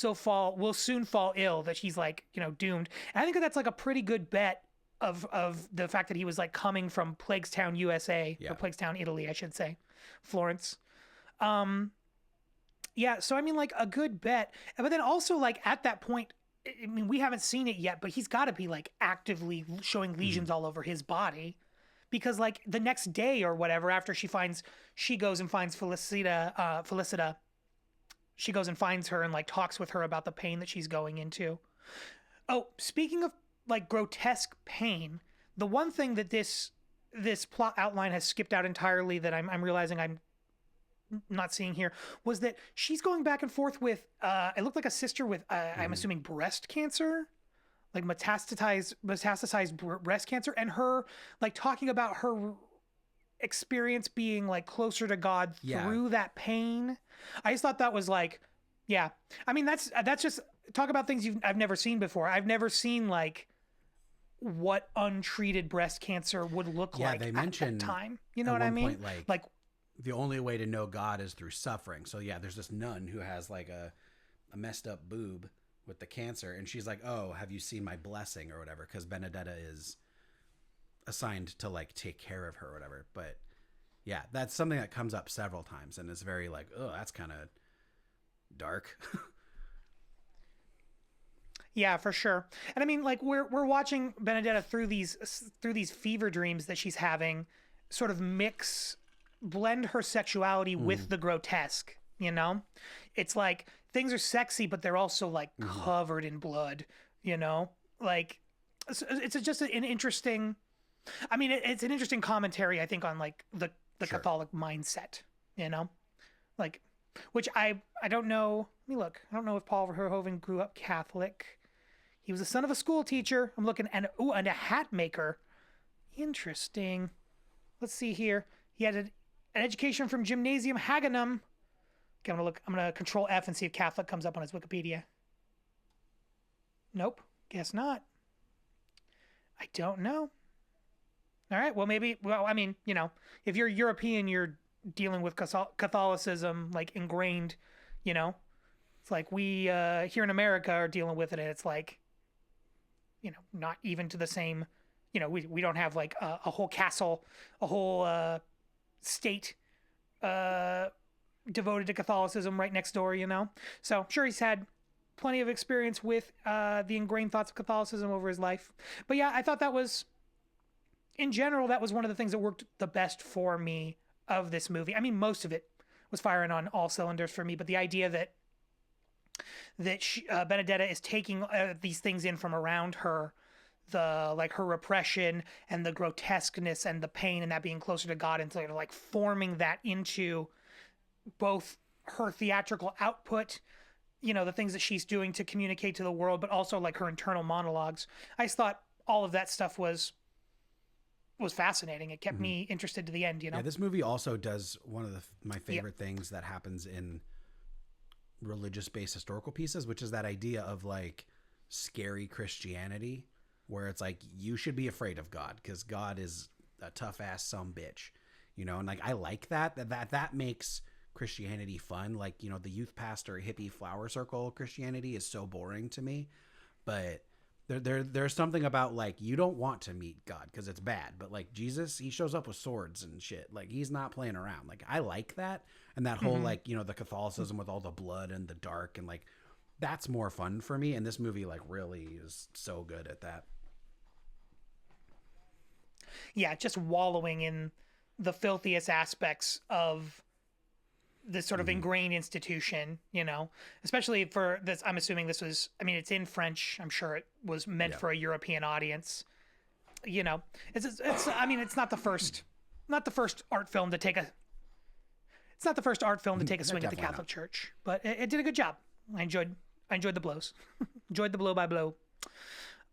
soon fall ill, that she's like, doomed. And I think that's like a pretty good bet of the fact that he was like coming from Plaguestown, USA, or Plaguestown, Italy, I should say, Florence. Yeah, so I mean, like a good bet. But then also like at that point, I mean, we haven't seen it yet, but he's got to be like actively showing lesions all over his body, because like the next day or whatever, after she goes and finds Felicita, she goes and finds her and like talks with her about the pain that she's going into. Oh, speaking of like grotesque pain, the one thing that this plot outline has skipped out entirely that I'm realizing I'm not seeing here was that she's going back and forth with it looked like a sister with I'm assuming breast cancer, like metastasized breast cancer, and her like talking about her experience being like closer to God through that pain. I just thought that was like, yeah. I mean, that's just talk about things I've never seen before. I've never seen like what untreated breast cancer would look like they mentioned at that time. You know what I mean? Point, like the only way to know God is through suffering. So yeah, there's this nun who has like a messed up boob with the cancer, and she's like, oh, have you seen my blessing or whatever? Because Benedetta is assigned to like take care of her or whatever. But yeah, that's something that comes up several times, and it's very like, oh, that's kind of dark. Yeah, for sure. And I mean, like we're watching Benedetta through these fever dreams that she's having, sort of blend her sexuality with the grotesque. It's like things are sexy, but they're also like covered in blood. Like it's just an interesting. I mean, it's an interesting commentary, I think, on like the Catholic mindset. Like, which I don't know. Let me look. I don't know if Paul Verhoeven grew up Catholic. He was the son of a school teacher. I'm looking, and a hat maker. Interesting. Let's see here. He had an education from Gymnasium Haganum. Okay, I'm gonna Control F and see if Catholic comes up on his Wikipedia. Nope. Guess not. I don't know. All right. Well, maybe. Well, I mean, if you're European, you're dealing with Catholicism like ingrained. It's like we here in America are dealing with it, and it's like, not even to the same. We don't have like a whole castle, a whole state, devoted to Catholicism right next door, you know? So I'm sure he's had plenty of experience with the ingrained thoughts of Catholicism over his life. But yeah, I thought that was, in general, that was one of the things that worked the best for me of this movie. I mean, most of it was firing on all cylinders for me, but the idea that Benedetta is taking these things in from around her, the like her repression and the grotesqueness and the pain and that being closer to God, and sort of like forming that into both her theatrical output, you know, the things that she's doing to communicate to the world, but also like her internal monologues. I just thought all of that stuff was fascinating. It kept me interested to the end, you know? Yeah, this movie also does one of my favorite things that happens in religious-based historical pieces, which is that idea of like scary Christianity, where it's like, you should be afraid of God because God is a tough-ass sumbitch, you know? And like, I like that makes Christianity fun. Like, you know, the youth pastor hippie flower circle Christianity is so boring to me, but there's something about like, you don't want to meet God because it's bad, but like Jesus, he shows up with swords and shit. Like, he's not playing around. Like, I like that. And that whole like, you know, the Catholicism with all the blood and the dark, and like, that's more fun for me. And this movie like really is so good at that. Yeah, just wallowing in the filthiest aspects of this sort of ingrained institution, you know, especially for this. I'm assuming this was, I mean, it's in French. I'm sure it was meant for a European audience, you know. It's I mean, it's not the first art film to take a swing at the Catholic Church, but it did a good job. I enjoyed the blows. Enjoyed the blow by blow.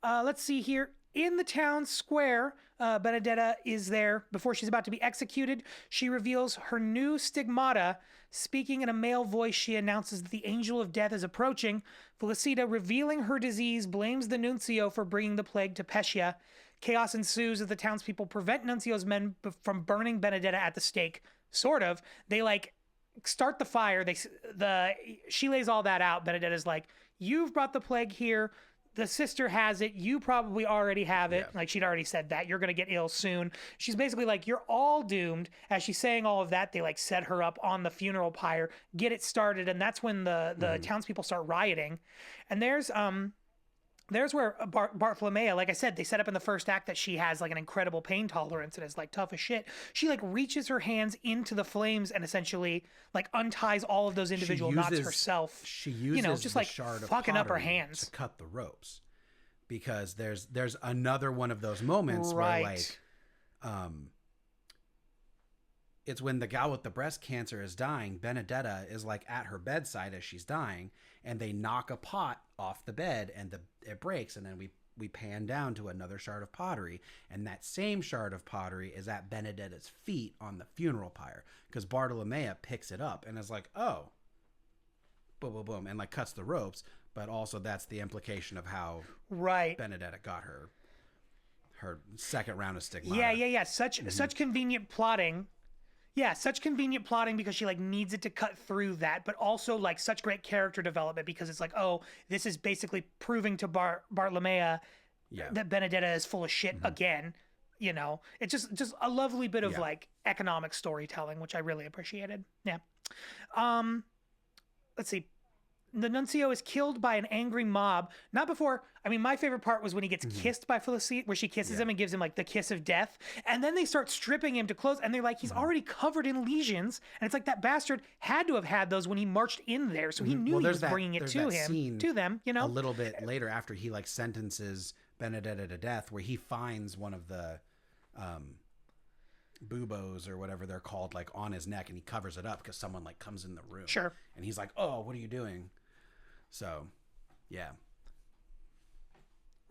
Let's see here. In the town square, Benedetta is there. Before she's about to be executed, she reveals her new stigmata. Speaking in a male voice, she announces that the angel of death is approaching. Felicita, revealing her disease, blames the nuncio for bringing the plague to Pescia. Chaos ensues as the townspeople prevent Nuncio's men from burning Benedetta at the stake. Sort of. They like start the fire. She lays all that out. Benedetta's like, "You've brought the plague here. The sister has it. You probably already have it." Yeah. Like, she'd already said that. "You're going to get ill soon." She's basically like, "You're all doomed." As she's saying all of that, they like set her up on the funeral pyre, get it started. And that's when the townspeople start rioting. And there's where Bartolomea, like I said, they set up in the first act that she has like an incredible pain tolerance and is like tough as shit. She like reaches her hands into the flames and essentially like unties all of those individual knots herself. She uses, you know, just like shard of fucking up her hands to cut the ropes, because there's another one of those moments where like, it's when the gal with the breast cancer is dying. Benedetta is like at her bedside as she's dying, and they knock a pot off the bed and it breaks, and then we pan down to another shard of pottery, and that same shard of pottery is at Benedetta's feet on the funeral pyre, because Bartolomea picks it up and is like, "Oh, boom, boom, boom," and like cuts the ropes. But also that's the implication of how Benedetta got her second round of stigmata. Yeah. Such convenient plotting. Yeah, such convenient plotting, because she like needs it to cut through that, but also like such great character development, because it's like, oh, this is basically proving to Bartolomea that Benedetta is full of shit again. You know, it's just a lovely bit of like economic storytelling, which I really appreciated. Yeah. Let's see. The nuncio is killed by an angry mob. Not before. I mean, my favorite part was when he gets kissed by Felicita, where she kisses him and gives him like the kiss of death. And then they start stripping him to clothes, and they're like, he's already covered in lesions. And it's like, that bastard had to have had those when he marched in there. So he knew he was bringing it to them, you know? A little bit later, after he like sentences Benedetta to death, where he finds one of the buboes or whatever they're called, like on his neck, and he covers it up because someone like comes in the room. Sure. And he's like, "Oh, what are you doing?" So, yeah.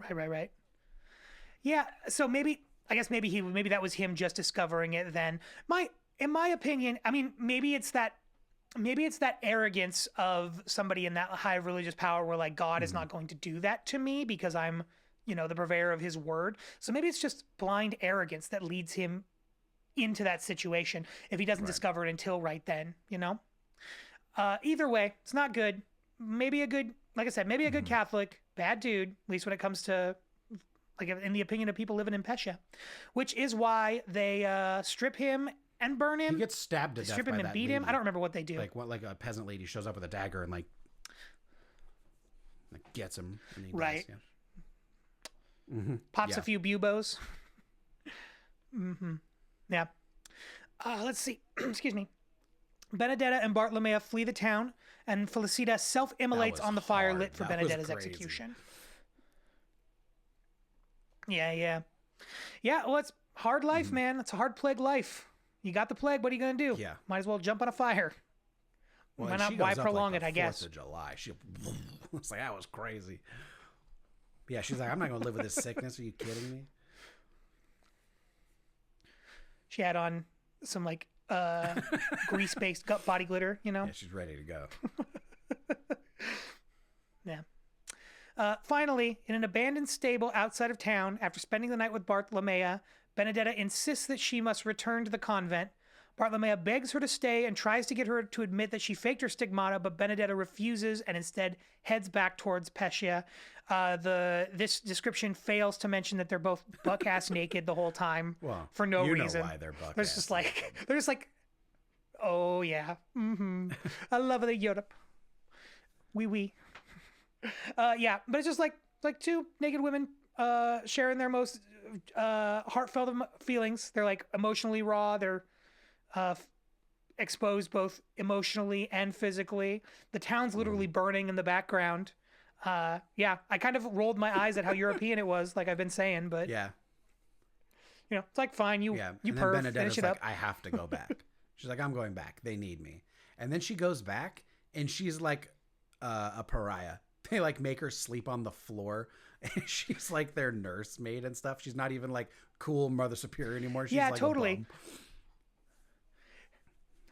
Right. Yeah. So maybe that was him just discovering it then. In my opinion, I mean, maybe it's that arrogance of somebody in that high religious power where like, God is not going to do that to me because I'm, you know, the purveyor of his word. So maybe it's just blind arrogance that leads him into that situation if he doesn't discover it until right then, you know? Either way, it's not good. Maybe a good Catholic, bad dude, at least when it comes to, like, in the opinion of people living in Pescia, which is why they strip him and burn him. He gets stabbed to death strip him by and that beat him. lady. I don't remember what they do. Like a peasant lady shows up with a dagger and like gets him. And he right. Dies, yeah. Mm-hmm. Pops a few buboes. Mm-hmm. Yeah. Let's see. Excuse me. Benedetta and Bartolomea flee the town, and Felicita self-immolates on the fire lit for Benedetta's execution. Yeah. Well, it's hard life, man. It's a hard plague life. You got the plague. What are you going to do? Yeah. Might as well jump on a fire. Well, Why prolong it, I guess. 4th of July. It's like, that was crazy. Yeah, she's like, I'm not going to live with this sickness. Are you kidding me? She had on some like grease-based gut body glitter, you know? Yeah, she's ready to go. Yeah. Finally, in an abandoned stable outside of town, after spending the night with Bartolomea, Benedetta insists that she must return to the convent. Bartolomea begs her to stay and tries to get her to admit that she faked her stigmata, but Benedetta refuses and instead heads back towards Pescia. This description fails to mention that they're both buck-ass naked the whole time for no reason. Know why they're buck-ass. They're just like, oh yeah, I love the Europe. Oui. Yeah, but it's just like two naked women sharing their most heartfelt feelings. They're like emotionally raw. They're exposed both emotionally and physically. The town's literally burning in the background. Yeah, I kind of rolled my eyes at how European it was, like I've been saying, but yeah, you know, it's like fine, you perv, finish it up. I have to go back. She's like, I'm going back. They need me. And then she goes back, and she's like a pariah. They like make her sleep on the floor, and she's like their nursemaid and stuff. She's not even like cool Mother Superior anymore. She's like totally. A bum.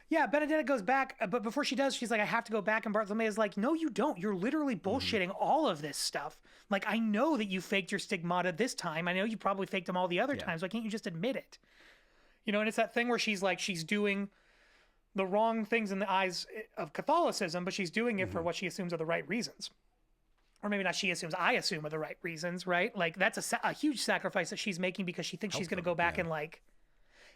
Yeah, Benedetta goes back, but before she does, she's like, I have to go back. And Bartolomea's like, no, you don't. You're literally bullshitting all of this stuff. Like, I know that you faked your stigmata this time. I know you probably faked them all the other times. Why can't you just admit it? You know, and it's that thing where she's like, she's doing the wrong things in the eyes of Catholicism, but she's doing it for what she assumes are the right reasons. Or maybe not she assumes, I assume are the right reasons, right? Like, that's a huge sacrifice that she's making because she thinks she's going to go back and, like,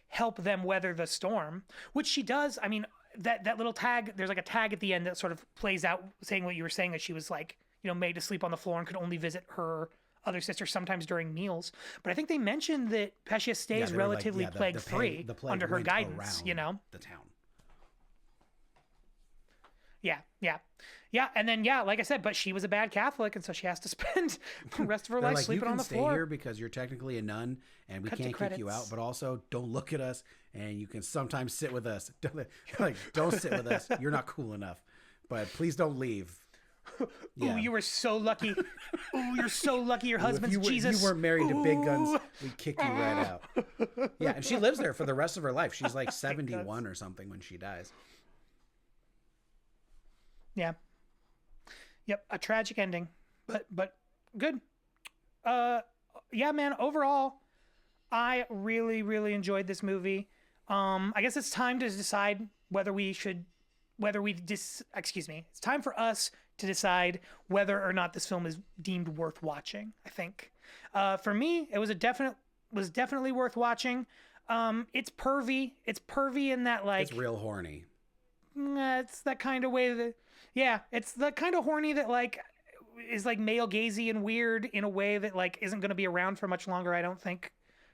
help them weather the storm, which she does. I mean, that little tag, there's like a tag at the end that sort of plays out saying what you were saying, that she was like, you know, made to sleep on the floor and could only visit her other sister sometimes during meals. But I think they mentioned that Pescia stays relatively plague-free under her guidance, you know? The town. Yeah, and then, like I said, but she was a bad Catholic, and so she has to spend the rest of her life sleeping on the floor. You can stay here because you're technically a nun, and we can't kick you out, but also don't look at us, and you can sometimes sit with us. Don't sit with us. You're not cool enough, but please don't leave. Yeah. Ooh, you were so lucky. Ooh, you're so lucky your husband's Jesus. You weren't married to big guns. We'd kick you right out. Yeah, and she lives there for the rest of her life. She's like 71 or something when she dies. Yeah. Yep, a tragic ending, but good. Yeah, man, overall, I really, really enjoyed this movie. I guess it's time to decide it's time for us to decide whether or not this film is deemed worth watching, I think. For me, it was definitely worth watching. It's pervy. It's pervy in that, like, it's real horny. It's that kind of way that, yeah, it's the kind of horny that, like, is like male gazy and weird in a way that, like, isn't going to be around for much longer, I don't think.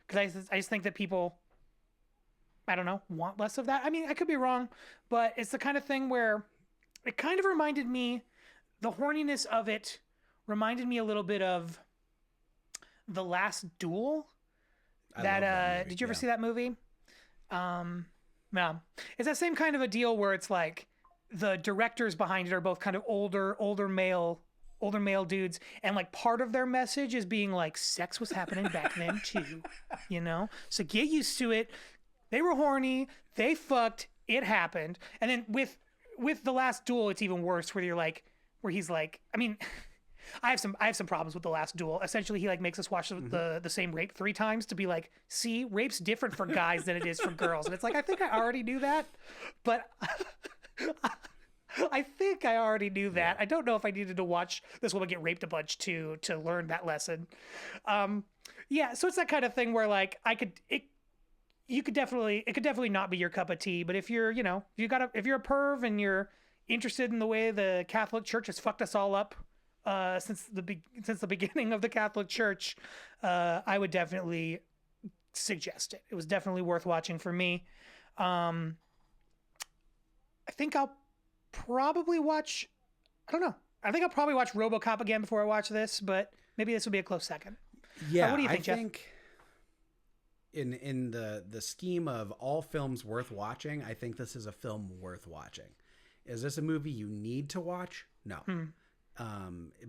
Because I just think that people, I don't know, want less of that. I mean, I could be wrong, but it's the kind of thing where it kind of reminded me, the horniness of it reminded me a little bit of The Last Duel. That movie, did you ever see that movie? No. It's that same kind of a deal where it's like the directors behind it are both kind of older male dudes, and like part of their message is being like, sex was happening back then too, you know? So get used to it. They were horny, they fucked, it happened. And then with The Last Duel, it's even worse, where he's like, I mean, I have some problems with The Last Duel. Essentially, he like makes us watch the same rape 3 times to be like, see, rape's different for guys than it is for girls. And it's like, I think I already knew that, but I think I already knew that. I don't know if I needed to watch this woman get raped a bunch to learn that lesson. Yeah, so it's that kind of thing where, like, it could definitely not be your cup of tea. But if you're, if you're a perv and you're interested in the way the Catholic Church has fucked us all up since the beginning of the Catholic Church, I would definitely suggest it. It was definitely worth watching for me. I think I'll probably watch. I don't know. I think I'll probably watch RoboCop again before I watch this, but maybe this will be a close second. Yeah, what do you think, Jeff? I think in the scheme of all films worth watching, I think this is a film worth watching. Is this a movie you need to watch? No.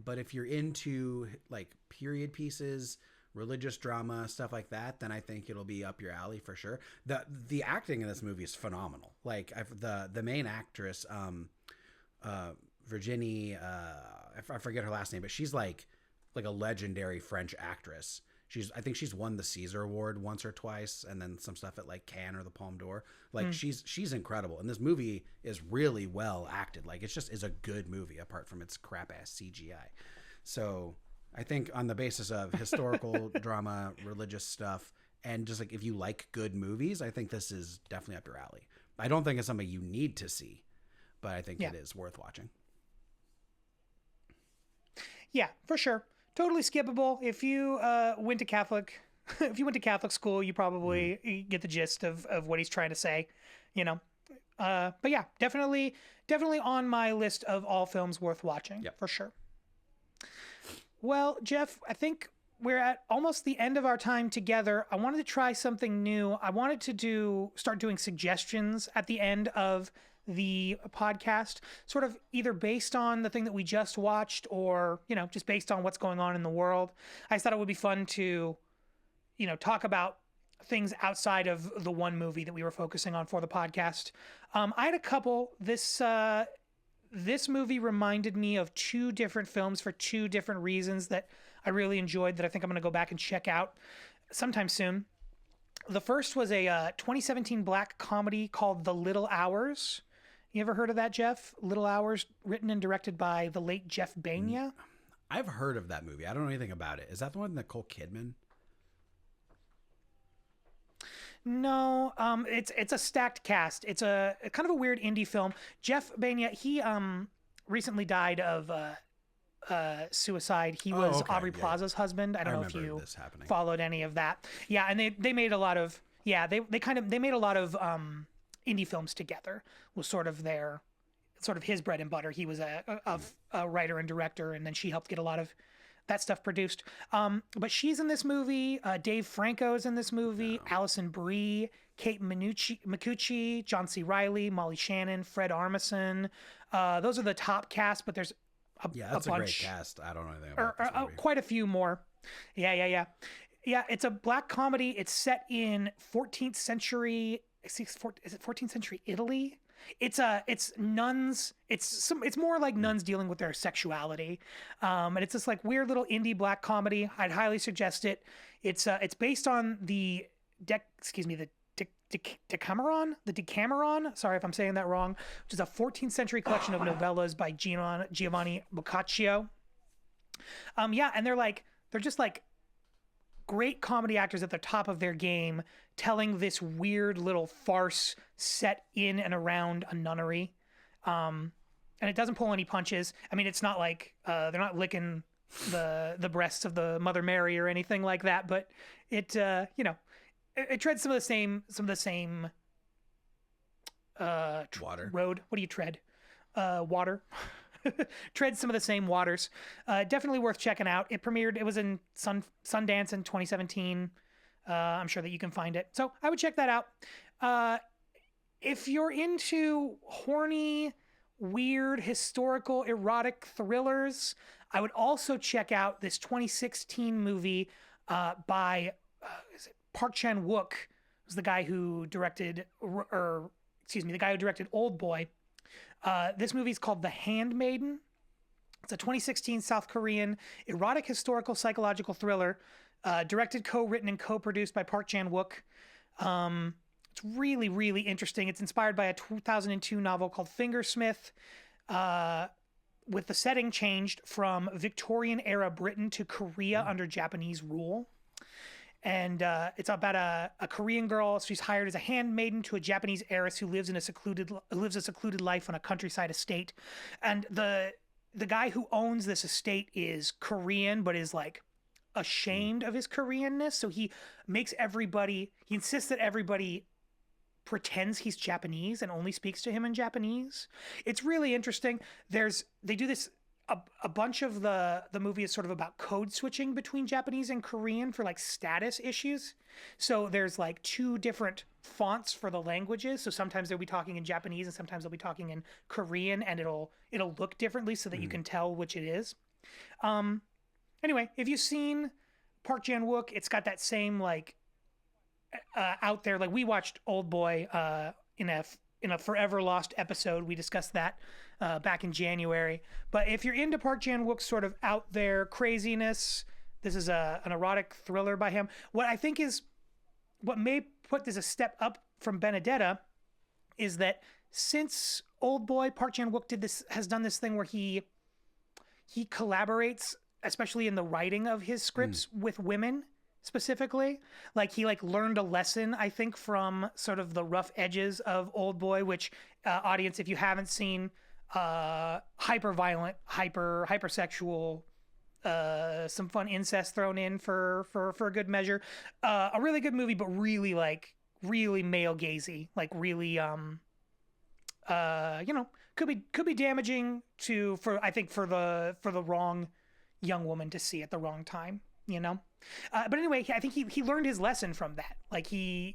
But if you're into like period pieces, religious drama, stuff like that, then I think it'll be up your alley for sure. The acting in this movie is phenomenal. Like the main actress, Virginie, I forget her last name, but she's like a legendary French actress. I think she's won the Caesar Award once or twice, and then some stuff at like Cannes or the Palme d'Or. Like she's incredible, and this movie is really well acted. Like it's a good movie apart from its crap ass CGI. So I think on the basis of historical drama, religious stuff, and just like if you like good movies, I think this is definitely up your alley. I don't think it's something you need to see, but I think it is worth watching. Yeah, for sure. Totally skippable. If you went to Catholic school, you probably get the gist of what he's trying to say, But yeah, definitely on my list of all films worth watching, for sure. Well, Jeff, I think we're at almost the end of our time together. I wanted to try something new. I wanted to start doing suggestions at the end of the podcast, sort of either based on the thing that we just watched or, just based on what's going on in the world. I just thought it would be fun to, talk about things outside of the one movie that we were focusing on for the podcast. I had a couple. This movie reminded me of two different films for two different reasons that I really enjoyed that I think I'm going to go back and check out sometime soon. The first was a 2017 black comedy called The Little Hours. You ever heard of that, Jeff? Little Hours, written and directed by the late Jeff Bania. I've heard of that movie. I don't know anything about it. Is that the one with Nicole Kidman? No, it's a stacked cast. It's a kind of a weird indie film. Jeff Bania, he recently died of suicide. He was Aubrey Plaza's husband. I don't know if you followed any of that. Yeah, and they made a lot of they made a lot of indie films together. Was sort of his bread and butter. He was a writer and director, and then she helped get a lot of that stuff produced. But she's in this movie. Dave Franco's in this movie. Alison Brie, Kate Micucci, John C. Reilly, Molly Shannon, Fred Armisen. Those are the top cast, but there's that's a bunch. Great cast. I don't know anything about this movie. Quite a few more. Yeah, it's a black comedy. It's set in 14th century. Is it 14th century Italy? It's nuns. It's more like nuns dealing with their sexuality, and it's this like weird little indie black comedy. I'd highly suggest it. It's based on the Decameron. Sorry if I'm saying that wrong. Which is a 14th century collection of novellas by Giovanni Boccaccio. And they're just like great comedy actors at the top of their game, telling this weird little farce set in and around a nunnery. And it doesn't pull any punches. I mean, it's not like they're not licking the breasts of the Mother Mary or anything like that, but it treads some of the same water road. What do you tread? Water. Treads some of the same waters. Definitely worth checking out. It was in Sundance in 2017. I'm sure that you can find it. So I would check that out. If you're into horny, weird, historical, erotic thrillers, I would also check out this 2016 movie by Park Chan-wook. Was the guy who directed, Old Boy. This movie is called The Handmaiden. It's a 2016 South Korean erotic historical psychological thriller, directed, co-written, and co-produced by Park Chan-wook. It's really, really interesting. It's inspired by a 2002 novel called Fingersmith, with the setting changed from Victorian-era Britain to Korea under Japanese rule. and it's about a Korean girl. She's hired as a handmaiden to a Japanese heiress who lives a secluded life on a countryside estate, and the guy who owns this estate is Korean, but is like ashamed of his Koreanness. So he insists that everybody pretends he's Japanese and only speaks to him in Japanese. It's really interesting. They do this. A bunch of the movie is sort of about code switching between Japanese and Korean for like status issues. So there's like two different fonts for the languages. So sometimes they'll be talking in Japanese and sometimes they'll be talking in Korean, and it'll look differently so that you can tell which it is. Anyway, if you've seen Park Chan-wook, it's got that same like out there. Like we watched Old Boy in a forever lost episode. We discussed that back in January. But if you're into Park Chan-wook's sort of out there craziness, this is an erotic thriller by him. What I think is what may put this a step up from Benedetta is that since Old Boy, Park Chan-wook has done this thing where he collaborates, especially in the writing of his scripts, with women specifically. Like he learned a lesson, I think, from sort of the rough edges of Old Boy, which audience, if you haven't seen, hyper violent, hypersexual, some fun incest thrown in for a good measure. A really good movie, but really male gazy, like really could be damaging for the wrong young woman to see at the wrong time, but anyway, I think he learned his lesson from that.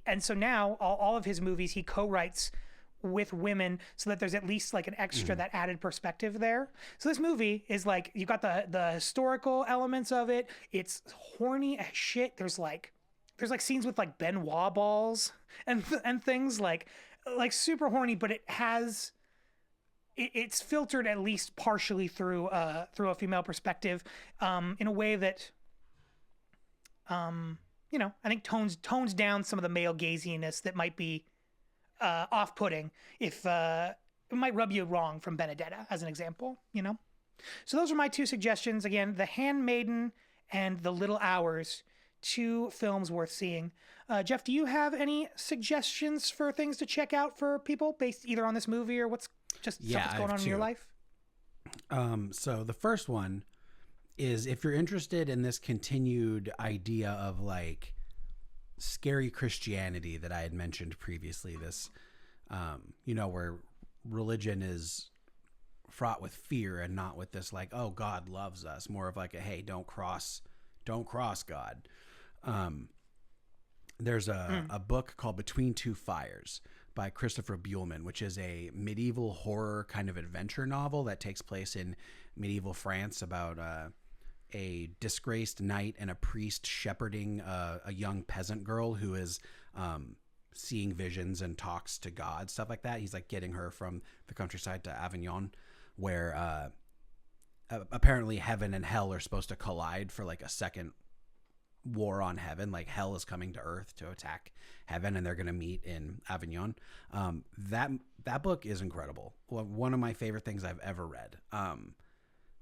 And so now all of his movies he co-writes with women so that there's at least like an extra, that added perspective there. So this movie is like, you got the historical elements of it. It's horny as shit. There's like scenes with like Benoit balls and things like super horny, but it's filtered at least partially through a female perspective, in a way that, I think tones down some of the male gaziness that might be off-putting if it might rub you wrong from Benedetta, as an example. So those are my two suggestions. Again, The Handmaiden and The Little Hours, two films worth seeing. Jeff, do you have any suggestions for things to check out for people based either on this movie or what's stuff that's going on in your life? So the first one is, if you're interested in this continued idea of like scary Christianity that I had mentioned previously, this, where religion is fraught with fear and not with this like, oh, God loves us, more of like a, hey, don't cross God. There's a book called Between Two Fires by Christopher Buhlman, which is a medieval horror kind of adventure novel that takes place in medieval France about a disgraced knight and a priest shepherding a young peasant girl who is seeing visions and talks to God, stuff like that. He's like getting her from the countryside to Avignon, where apparently heaven and hell are supposed to collide for like a second war on heaven. Like hell is coming to earth to attack heaven, and they're going to meet in Avignon. That book is incredible. One of my favorite things I've ever read.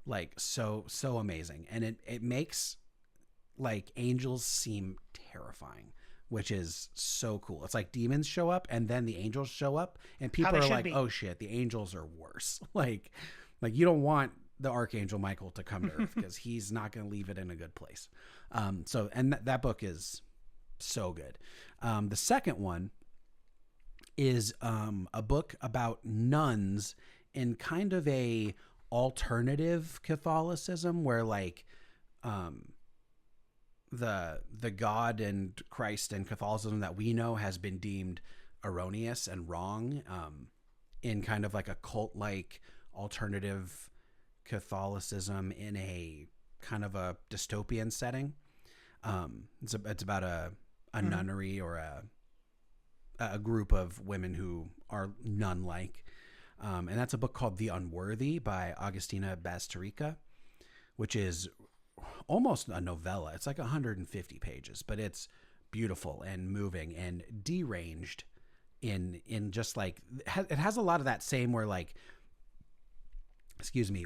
Like so amazing. And it makes like angels seem terrifying, which is so cool. It's like demons show up and then the angels show up and people are like, oh shit, the angels are worse. Like you don't want the Archangel Michael to come to earth because he's not going to leave it in a good place. That book is so good. The second one is a book about nuns in kind of a alternative Catholicism where like the God and Christ and Catholicism that we know has been deemed erroneous and wrong, in kind of like a cult-like alternative Catholicism in a kind of a dystopian setting. It's about a nunnery or a group of women who are nun-like. And that's a book called The Unworthy by Agustina Bazterrica, which is almost a novella. It's like 150 pages, but it's beautiful and moving and deranged in just like, it has a lot of that same where like,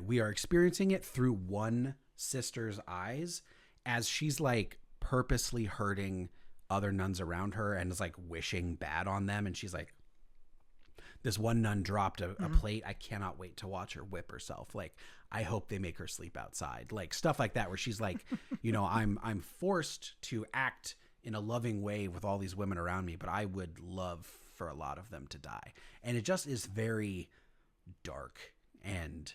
we are experiencing it through one sister's eyes as she's like purposely hurting other nuns around her and is like wishing bad on them. And she's like, this one nun dropped a plate. I cannot wait to watch her whip herself. Like, I hope they make her sleep outside. Like stuff like that, where she's like, you know, I'm forced to act in a loving way with all these women around me, but I would love for a lot of them to die. And it just is very dark and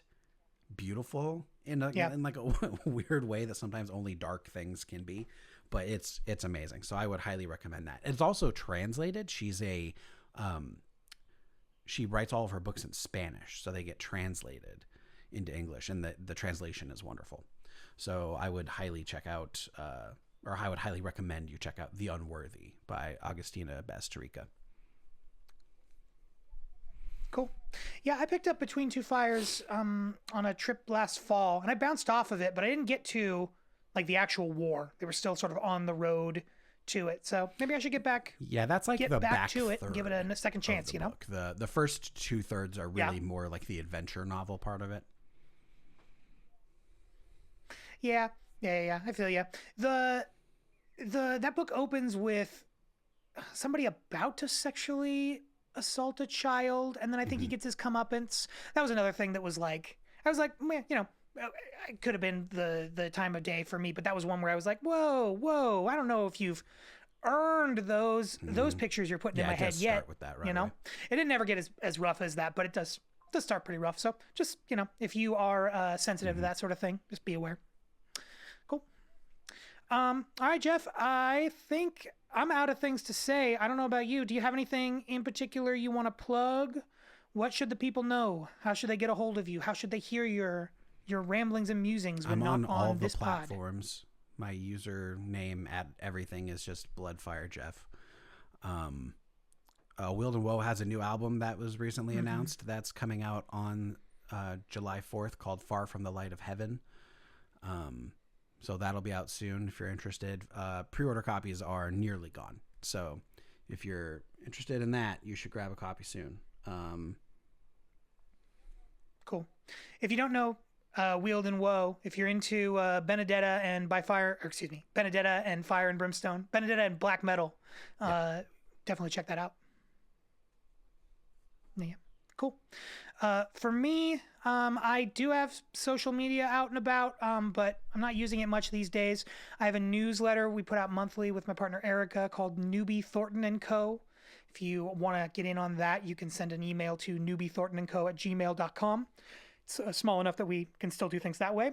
beautiful in like a weird way that sometimes only dark things can be, but it's amazing. So I would highly recommend that. It's also translated. She's a she writes all of her books in Spanish, so they get translated into English, and the translation is wonderful. So I would highly check out or I would highly recommend you check out The Unworthy by Agustina Bastarrica. Cool. Yeah, I picked up Between Two Fires on a trip last fall, and I bounced off of it, but I didn't get to like the actual war. They were still sort of on the road to it, so maybe I should get back. Yeah, that's like get the back to it and give it a second chance. You know, the first 2/3 are really more like the adventure novel part of it. Yeah. I feel you. That book opens with somebody about to sexually assault a child, and then I think he gets his comeuppance. That was another thing that was like, I was like, man, you know, it could have been the time of day for me, but that was one where I was like, whoa, I don't know if you've earned those pictures you're putting in my head yet. With that, right, you know, it didn't ever get as rough as that, but it does start pretty rough. So just, you know, if you are sensitive to that sort of thing, just be aware. Cool. All right, Jeff, I think I'm out of things to say. I don't know about you. Do you have anything in particular you want to plug? What should the people know? How should they get a hold of you? How should they hear your ramblings and musings when I'm not on all this the platforms. Pod? My username at everything is just Bloodfire Jeff. Wield and Woe has a new album that was recently announced. That's coming out on July 4th called Far From the Light of Heaven. So that'll be out soon if you're interested. Pre-order copies are nearly gone. So if you're interested in that, you should grab a copy soon. Cool. If you don't know Wield and Woe, if you're into Benedetta and Benedetta and Fire and Brimstone, Benedetta and black metal, definitely check that out. Yeah, cool. For me, I do have social media out and about, but I'm not using it much these days. I have a newsletter we put out monthly with my partner Erica called Newbie Thornton & Co. If you want to get in on that, you can send an email to newbiethorntonandco@gmail.com. It's small enough that we can still do things that way.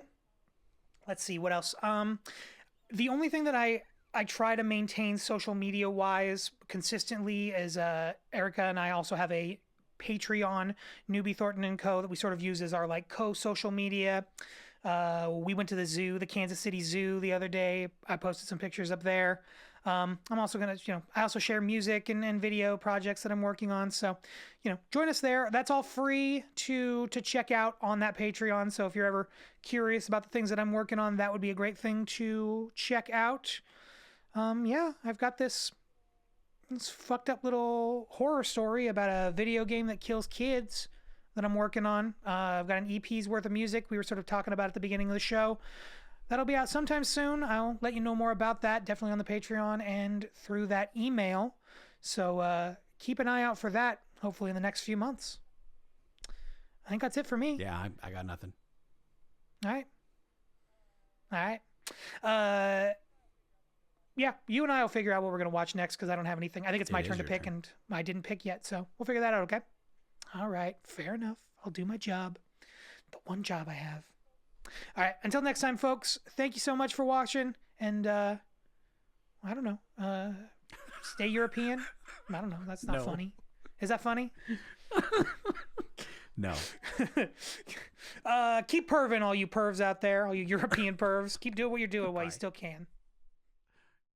Let's see, what else? The only thing that I try to maintain social media-wise consistently is Erica and I also have a Patreon, Newbie Thornton & Co., that we sort of use as our like co-social media. We went to the zoo, the Kansas City Zoo, the other day. I posted some pictures up there. I'm also going to, I also share music and video projects that I'm working on. So, join us there. That's all free to check out on that Patreon. So if you're ever curious about the things that I'm working on, that would be a great thing to check out. I've got this fucked up little horror story about a video game that kills kids that I'm working on. I've got an EP's worth of music we were sort of talking about at the beginning of the show. That'll be out sometime soon. I'll let you know more about that, definitely on the Patreon and through that email. So keep an eye out for that, hopefully in the next few months. I think that's it for me. Yeah, I got nothing. All right. Yeah, you and I will figure out what we're going to watch next because I don't have anything. I think it's my turn to pick, and I didn't pick yet, so we'll figure that out, okay? All right, fair enough. I'll do my job. The one job I have. All right, until next time, folks, thank you so much for watching, and I don't know, stay European? I don't know, that's not funny. Is that funny? No. Keep perving, all you pervs out there, all you European pervs. Keep doing what you're doing while you still can.